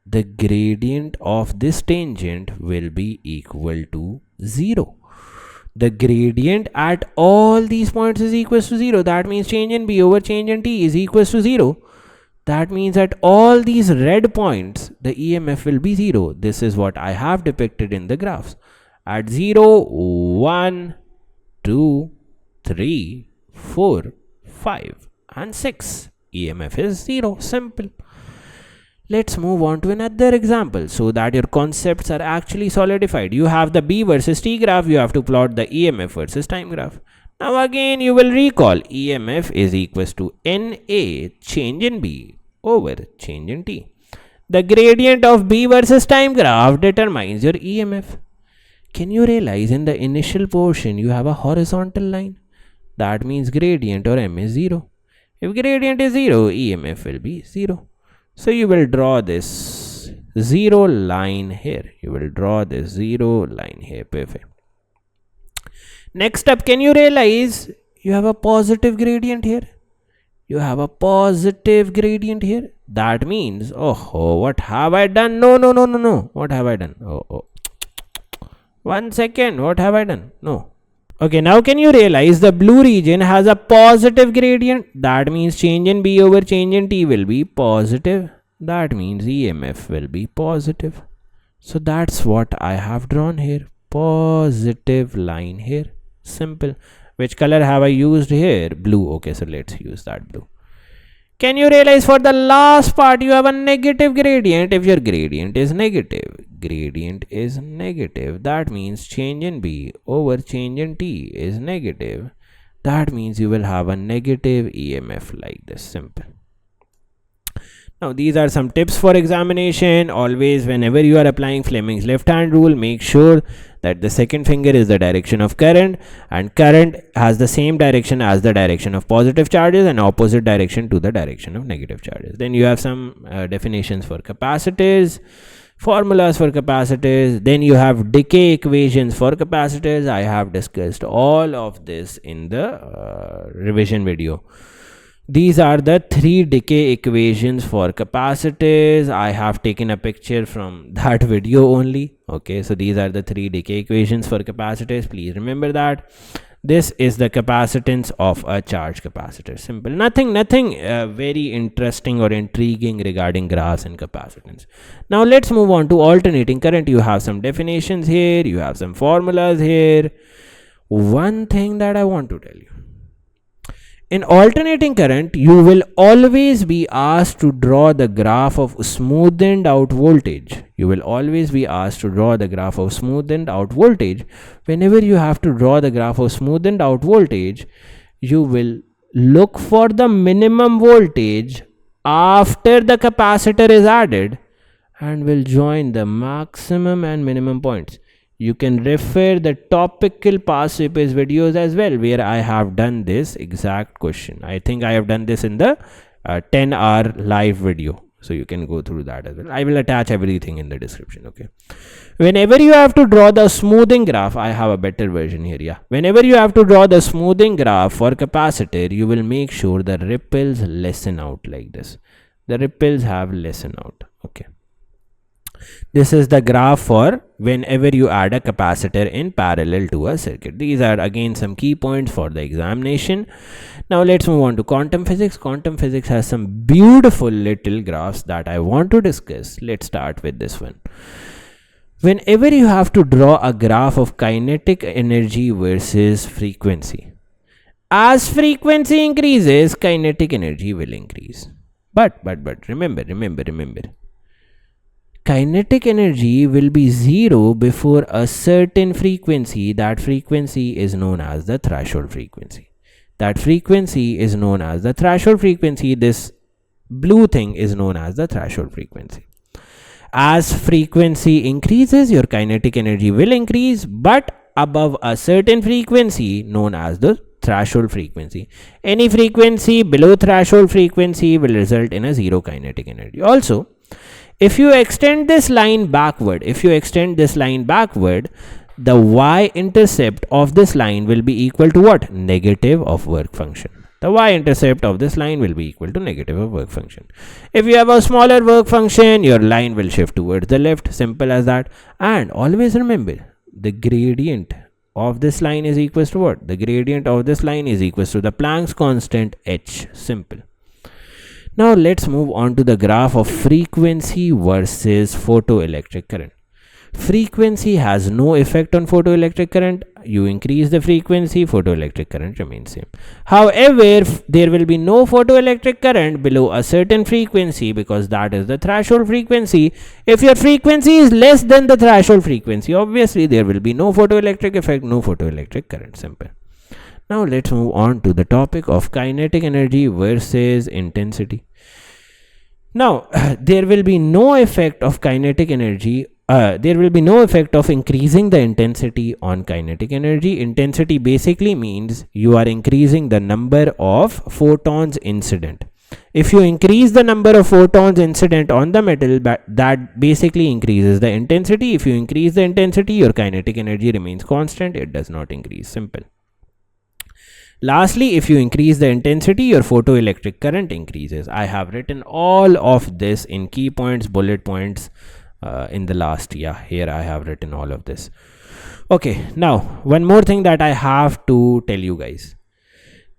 The gradient of this tangent will be equal to 0. The gradient at all these points is equal to 0. That means change in B over change in T is equal to 0. That means at all these red points, the EMF will be 0. This is what I have depicted in the graphs. At 0, 1, 2, 3, 4, 5, and 6. EMF is 0. Simple. Let's move on to another example so that your concepts are actually solidified. You have the B versus T graph. You have to plot the EMF versus time graph. Now again, you will recall EMF is equals to NA change in B over change in T. The gradient of B versus time graph determines your EMF. Can you realize in the initial portion you have a horizontal line? That means gradient or M is 0. If gradient is 0, EMF will be 0. So you will draw this 0 line here. Perfect. Next up, can you realize you have a positive gradient here? That means, oh, what have I done? No. What have I done? 1 second. What have I done? No. Okay, now can you realize the blue region has a positive gradient? That means change in B over change in T will be positive. That means EMF will be positive. So that's what I have drawn here. Positive line here. Simple. Which color have I used here? Blue. Okay, so let's use that blue. Can you realize for the last part you have a negative gradient? If your gradient is negative, that means change in B over change in T is negative. That means you will have a negative EMF like this. Simple. Now these are some tips for examination. Always whenever you are applying Fleming's left hand rule, make sure that the second finger is the direction of current, and current has the same direction as the direction of positive charges and opposite direction to the direction of negative charges. Then you have some definitions for capacitors, formulas for capacitors. Then you have decay equations for capacitors. I have discussed all of this in the revision video. These are the 3 decay equations for capacitors. I have taken a picture from that video only. Okay, so these are the 3 decay equations for capacitors. Please remember that. This is the capacitance of a charged capacitor. Simple. Nothing very interesting or intriguing regarding graphs and capacitance. Now let's move on to alternating current. You have some definitions here. You have some formulas here. One thing that I want to tell you. In alternating current, you will always be asked to draw the graph of smoothened out voltage. You will always be asked to draw the graph of smoothened out voltage. Whenever you have to draw the graph of smoothened out voltage, you will look for the minimum voltage after the capacitor is added and will join the maximum and minimum points. You can refer the topical past series videos as well, where I have done this exact question. I think I have done this in the 10-hour live video, so you can go through that as well. I will attach everything in the description. Okay, whenever you have to draw the smoothing graph, I have a better version here. Yeah, whenever you have to draw the smoothing graph for capacitor, you will make sure the ripples lessen out like this. The ripples have lessened out. Okay, this is the graph for whenever you add a capacitor in parallel to a circuit. These are again some key points for the examination. Now let's move on to quantum physics. Quantum physics has some beautiful little graphs that I want to discuss. Let's start with this one. Whenever you have to draw a graph of kinetic energy versus frequency, as frequency increases, kinetic energy will increase. But remember, kinetic energy will be zero before a certain frequency. That frequency is known as the threshold frequency. That frequency is known as the threshold frequency. This blue thing is known as the threshold frequency. As frequency increases, your kinetic energy will increase, but above a certain frequency known as the threshold frequency. Any frequency below threshold frequency will result in a zero kinetic energy. Also, if you extend this line backward, the y-intercept of this line will be equal to what? Negative of work function. The y-intercept of this line will be equal to negative of work function. If you have a smaller work function, your line will shift towards the left. Simple as that. And always remember, the gradient of this line is equal to what? The gradient of this line is equal to the Planck's constant h. Simple. Now let's move on to the graph of frequency versus photoelectric current. Frequency has no effect on photoelectric current. You increase the frequency, photoelectric current remains same. However, there will be no photoelectric current below a certain frequency because that is the threshold frequency. If your frequency is less than the threshold frequency, obviously there will be no photoelectric effect, no photoelectric current. Simple. Now let's move on to the topic of kinetic energy versus intensity. Now, there will be no effect of kinetic energy. There will be no effect of increasing the intensity on kinetic energy. Intensity basically means you are increasing the number of photons incident. If you increase the number of photons incident on the metal, that basically increases the intensity. If you increase the intensity, your kinetic energy remains constant. It does not increase. Simple. Lastly, if you increase the intensity, your photoelectric current increases. I have written all of this in key points, bullet points in the last. Yeah, here I have written all of this. Okay, now one more thing that I have to tell you guys.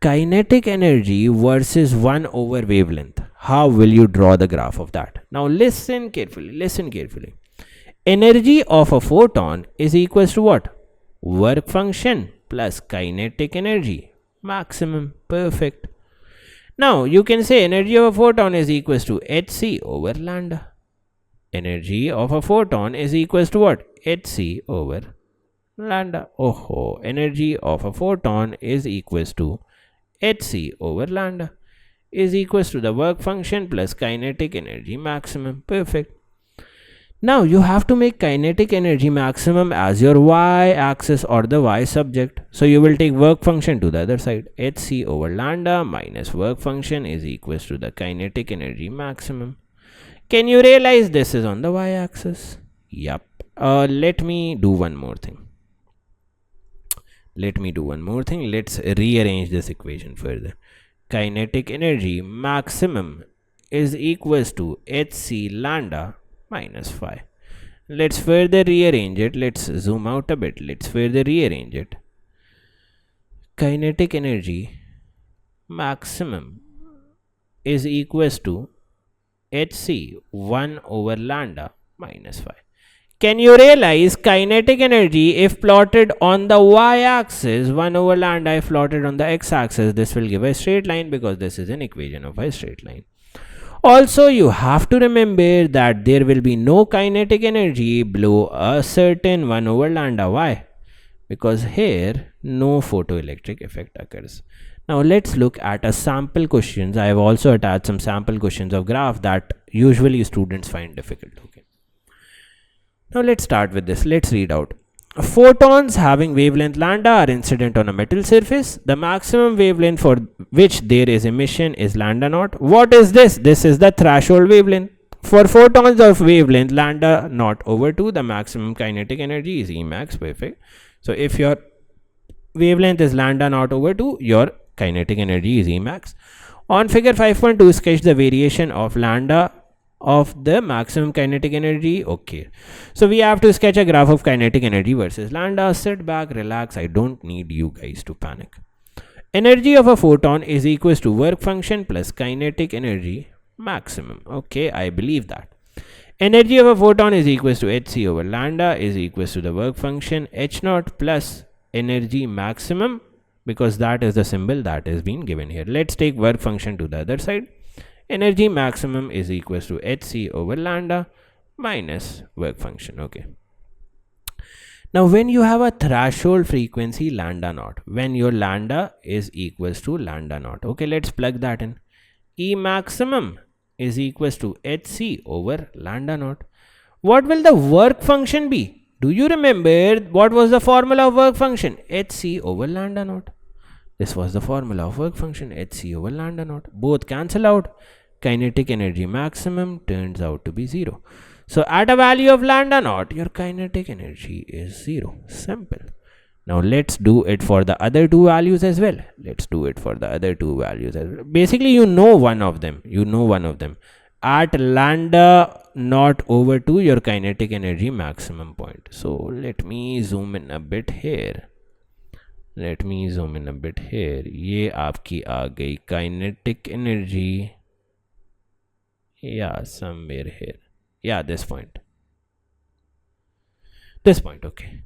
Kinetic energy versus 1 over wavelength. How will you draw the graph of that? Now listen carefully. Energy of a photon is equal to what? Work function plus kinetic energy maximum. Perfect. Now you can say energy of a photon is equal to hc over lambda. Energy of a photon is equal to what? hc over lambda. Oh, energy of a photon is equal to hc over lambda is equal to the work function plus kinetic energy maximum. Perfect. Now you have to make kinetic energy maximum as your y-axis or the y subject. So you will take work function to the other side. hc over lambda minus work function is equal to the kinetic energy maximum. Can you realize this is on the y-axis? Yup. Let me do one more thing. Let's rearrange this equation further. Kinetic energy maximum is equal to hc lambda minus phi. Let's further rearrange it. Let's zoom out a bit. Let's further rearrange it. Kinetic energy maximum is equal to hc 1 over lambda minus phi. Can you realize kinetic energy if plotted on the y-axis 1 over lambda, if plotted on the x-axis, this will give a straight line because this is an equation of a straight line. Also, you have to remember that there will be no kinetic energy below a certain 1 over lambda. Why? Because here no photoelectric effect occurs. Now let's look at a sample questions. I have also attached some sample questions of graph that usually students find difficult. Okay. Now let's start with this. Let's read out. Photons having wavelength lambda are incident on a metal surface. The maximum wavelength for which there is emission is lambda naught. What is this? This is the threshold wavelength. For photons of wavelength lambda naught over 2, the maximum kinetic energy is Emax. Perfect. So if your wavelength is lambda naught over 2, your kinetic energy is Emax. On figure 5.2, sketch the variation of lambda of the maximum kinetic energy. Okay, so we have to sketch a graph of kinetic energy versus lambda. Sit back, relax. I don't need you guys to panic. Energy of a photon is equals to work function plus kinetic energy maximum. Okay, I believe that. Energy of a photon is equals to hc over lambda is equals to the work function h naught plus energy maximum, because that is the symbol that is being given here. Let's take work function to the other side. Energy maximum is equals to hc over lambda minus work function. Okay. Now when you have a threshold frequency lambda naught, when your lambda is equals to lambda naught, okay, let's plug that in. E maximum is equals to hc over lambda naught. What will the work function be? Do you remember what was the formula of work function? hc over lambda naught. This was the formula of work function, hc over lambda naught. Both cancel out. Kinetic energy maximum turns out to be 0. So at a value of lambda naught, your kinetic energy is 0. Simple. Now let's do it for the other two values as well. Let's do it for the other two values as well. Basically, you know one of them. At lambda naught over 2, your kinetic energy maximum point. So let me zoom in a bit here. ये आपकी आ गई kinetic energy. Yeah, somewhere here. Yeah, this point. Okay.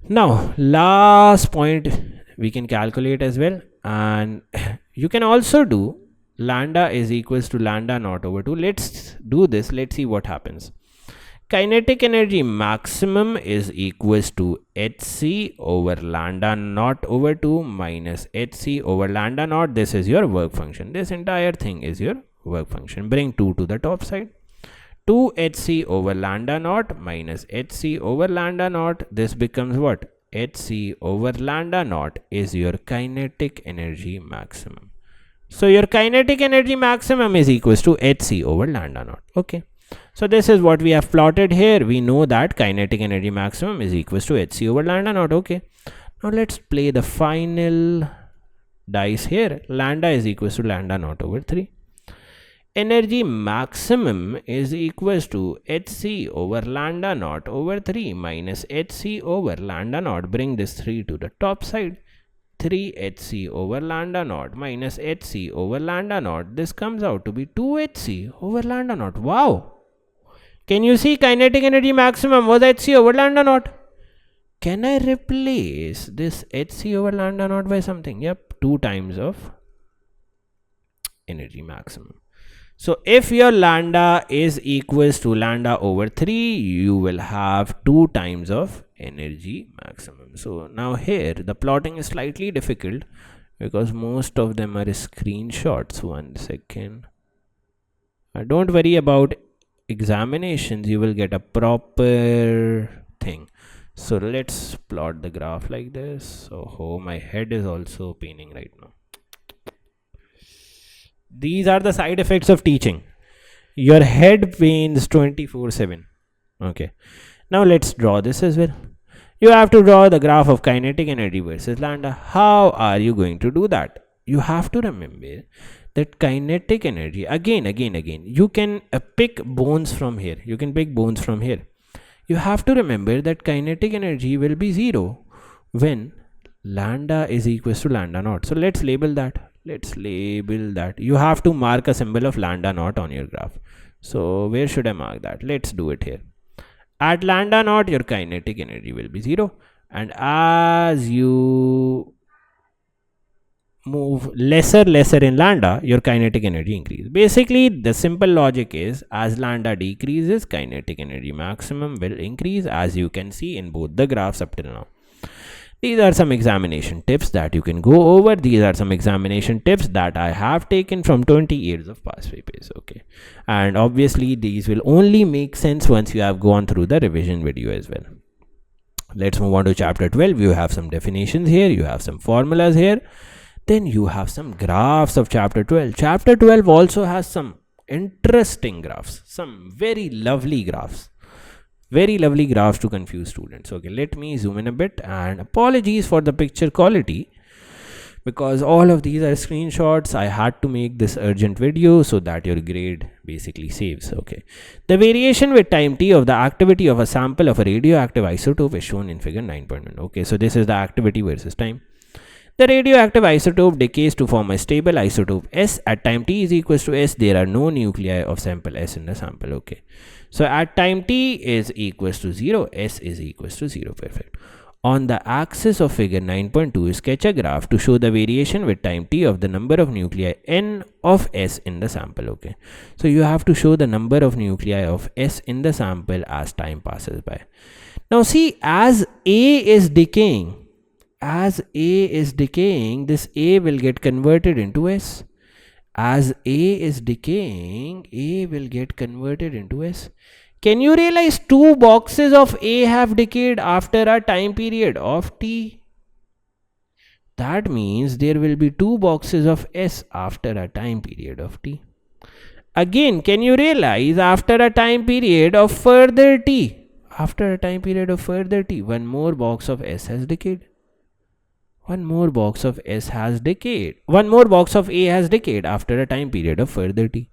Now last point we can calculate as well, and you can also do lambda is equals to lambda naught over 2. Let's do this. Let's see what happens. Kinetic energy maximum is equals to hc over lambda naught over 2 minus hc over lambda naught. This is your work function. This entire thing is your work function. Bring 2 to the top side. 2 hc over lambda naught minus hc over lambda naught. This becomes what? hc over lambda naught is your kinetic energy maximum. So your kinetic energy maximum is equals to hc over lambda naught. Okay. So this is what we have plotted here. We know that kinetic energy maximum is equals to hc over lambda naught. Okay. Now let's play the final dice here. Lambda is equals to lambda naught over 3. Energy maximum is equals to hc over lambda naught over 3 minus hc over lambda naught. Bring this 3 to the top side. 3 hc over lambda naught minus hc over lambda naught. This comes out to be 2 hc over lambda naught. Wow! Can you see kinetic energy maximum was hc over lambda naught? Can I replace this hc over lambda naught by something? Yep, 2 times of energy maximum. So if your lambda is equals to lambda over 3, you will have 2 times of energy maximum. So now here the plotting is slightly difficult because most of them are screenshots. 1 second. Don't worry about examinations, you will get a proper thing. So let's plot the graph like this. Oh, my head is also paining right now. These are the side effects of teaching. Your head pains 24/7. Okay. Now let's draw this as well. You have to draw the graph of kinetic energy versus lambda. How are you going to do that? You have to remember that kinetic energy, again, you can pick bones from here. You have to remember that kinetic energy will be 0 when lambda is equals to lambda naught. So let's label that. You have to mark a symbol of lambda naught on your graph. So where should I mark that? Let's do it here. At lambda naught, your kinetic energy will be 0. And as you move lesser in lambda, your kinetic energy increases. Basically, the simple logic is as lambda decreases, kinetic energy maximum will increase, as you can see in both the graphs up till now. These are some examination tips that you can go over. These are some examination tips that I have taken from 20 years of past papers. Okay. And obviously, these will only make sense once you have gone through the revision video as well. Let's move on to chapter 12. You have some definitions here. You have some formulas here. Then you have some graphs of chapter 12. Chapter 12 also has some interesting graphs, some very lovely graphs. Very lovely graphs to confuse students. Okay, let me zoom in a bit, and apologies for the picture quality because all of these are screenshots. I had to make this urgent video so that your grade basically saves. Okay, the variation with time t of the activity of a sample of a radioactive isotope is shown in figure 9.1. Okay, so this is the activity versus time. The radioactive isotope decays to form a stable isotope S at time t is equals to S. There are no nuclei of sample S in the sample. Okay. So at time t is equals to 0, S is equals to 0. Perfect. On the axis of figure 9.2, sketch a graph to show the variation with time t of the number of nuclei n of S in the sample. Okay. So you have to show the number of nuclei of S in the sample as time passes by. Now see, as A is decaying, this A will get converted into S. As A is decaying, A will get converted into S. Can you realize 2 boxes of A have decayed after a time period of T? That means there will be 2 boxes of S after a time period of T. Again, can you realize after a time period of further T? After a time period of further T, 1 more box of S has decayed. 1 more box of S has decayed. 1 more box of A has decayed after a time period of further T.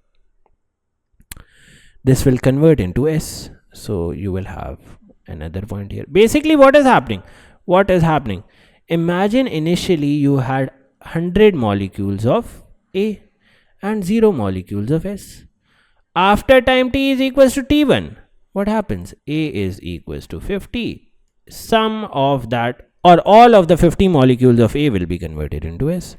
This will convert into S. So you will have another point here. Basically, what is happening? Imagine initially you had 100 molecules of A and 0 molecules of S. After time t is equals to T1, what happens? A is equals to 50. Some of that or all of the 50 molecules of A will be converted into S.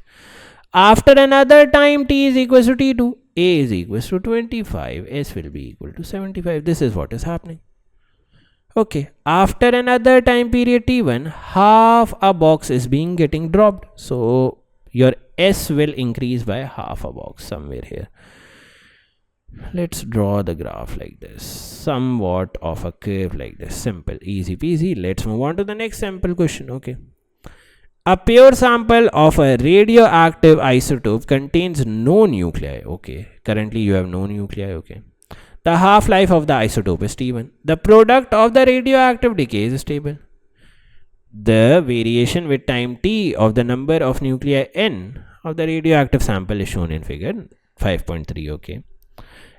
After another time t is equals to T2, A is equals to 25, S will be equal to 75. This is what is happening. Okay, after another time period T1, half a box is getting dropped. So your S will increase by half a box somewhere here. Let's draw the graph like this, somewhat of a curve like this. Simple, easy peasy. Let's move on to the next sample question. Okay, a pure sample of a radioactive isotope contains no nuclei. Okay, currently you have no nuclei. Okay, the half-life of the isotope is T1. The product of the radioactive decay is stable. The variation with time t of the number of nuclei n of the radioactive sample is shown in figure 5.3. Okay,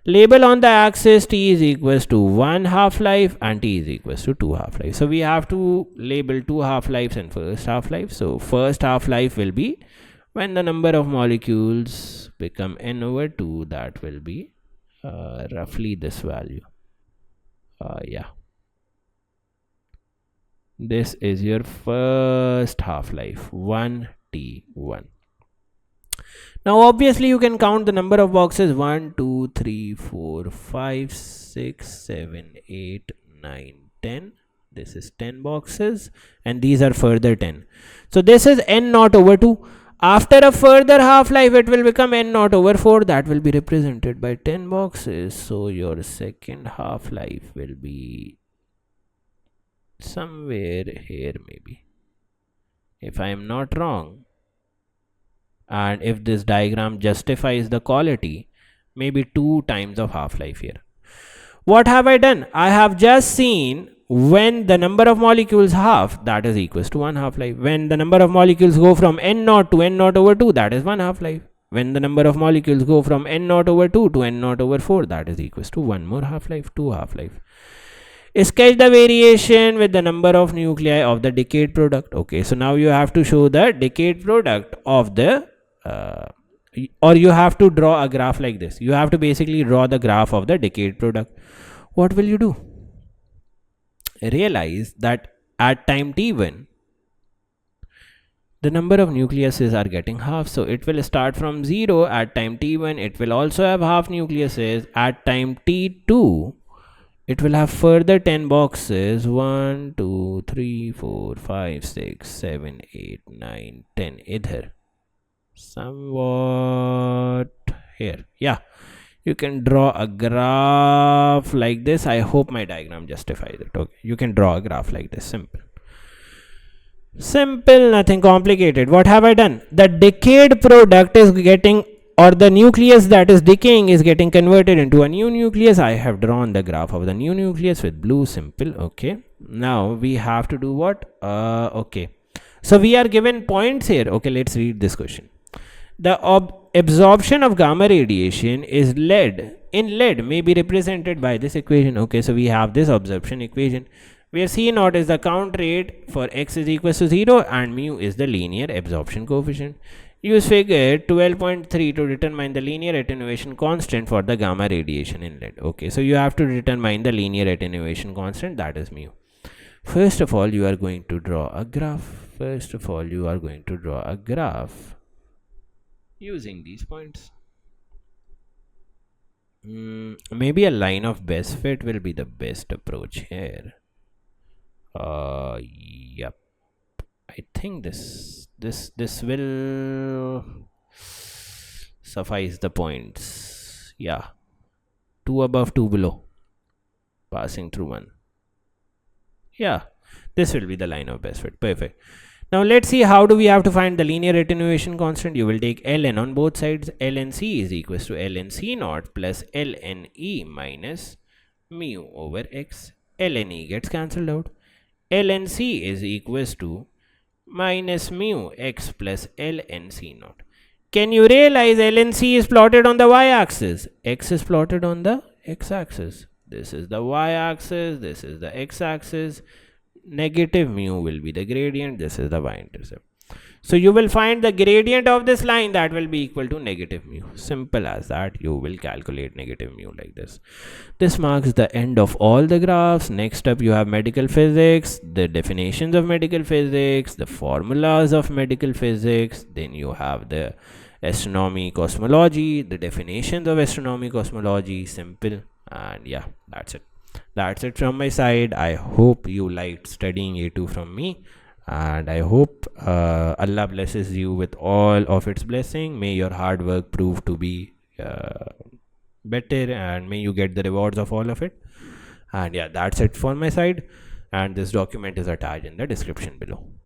label on the axis t is equals to 1 half-life and t is equals to 2 half-life. So we have to label 2 half-lives and first half-life. So first half-life will be when the number of molecules become n over 2. That will be roughly this value. Yeah, this is your first half-life, 1T1. Now obviously you can count the number of boxes: 1, 2, 3, 4, 5, 6, 7, 8, 9, 10. This is 10 boxes and these are further 10. So this is n naught over 2. After a further half-life it will become n naught over 4. That will be represented by 10 boxes. So your second half-life will be somewhere here maybe, if I am not wrong. And if this diagram justifies the quality, maybe 2 times of half-life here. What have I done? I have just seen when the number of molecules half, that is equals to 1 half-life. When the number of molecules go from n naught to n naught over 2, that is 1 half-life. When the number of molecules go from n naught over 2 to n naught over 4, that is equals to 1 more half-life, 2 half-life. Sketch the variation with the number of nuclei of the decayed product. Okay, so now you have to show the decayed product of the or you have to draw a graph like this. You have to basically draw the graph of the decayed product. What will you do? realize that at time t1 the number of nucleuses are getting half. So it will start from 0 at time t1. It will also have half nucleuses. At time t2 it will have further 10 boxes. 1 2 3 4 5 6 7 8 9 10 idhar somewhat here. Yeah, you can draw a graph like this. I hope my diagram justifies it. Okay, you can draw a graph like this. Simple, nothing complicated. What have I done? The decayed product is getting, or the nucleus that is decaying is getting converted into a new nucleus. I have drawn the graph of the new nucleus with blue. Simple. Okay, now we have to do what? Okay, so we are given points here. Okay, let's read this question. The absorption of gamma radiation is lead may be represented by this equation. Okay, so we have this absorption equation where C naught is the count rate for x is equal to 0 and mu is the linear absorption coefficient. Use figure 12.3 to determine the linear attenuation constant for the gamma radiation in lead. Okay, so you have to determine the linear attenuation constant, that is mu. First of all, you are going to draw a graph. Using these points. Maybe a line of best fit will be the best approach here. Yep, I think this will suffice the points. Yeah, 2 above 2 below, passing through 1. Yeah, this will be the line of best fit. Perfect. Now let's see how do we have to find the linear attenuation constant. You will take ln on both sides. Ln C is equals to ln C naught plus ln E minus mu over x. Ln E gets cancelled out. Ln C is equals to minus mu x plus ln C naught. Can you realize ln C is plotted on the y-axis? X is plotted on the x-axis. This is the y-axis, this is the x-axis. Negative mu will be the gradient, this is the y-intercept. So you will find the gradient of this line, that will be equal to negative mu. Simple as that. You will calculate negative mu like this. This marks the end of all the graphs. Next up you have medical physics, the definitions of medical physics, the formulas of medical physics. Then you have the astronomy cosmology, the definitions of astronomy cosmology. Simple. And yeah, that's it from my side. I hope you liked studying A2 from me, and I hope Allah blesses you with all of its blessing. May your hard work prove to be better, and may you get the rewards of all of it. And yeah, that's it for my side, and this document is attached in the description below.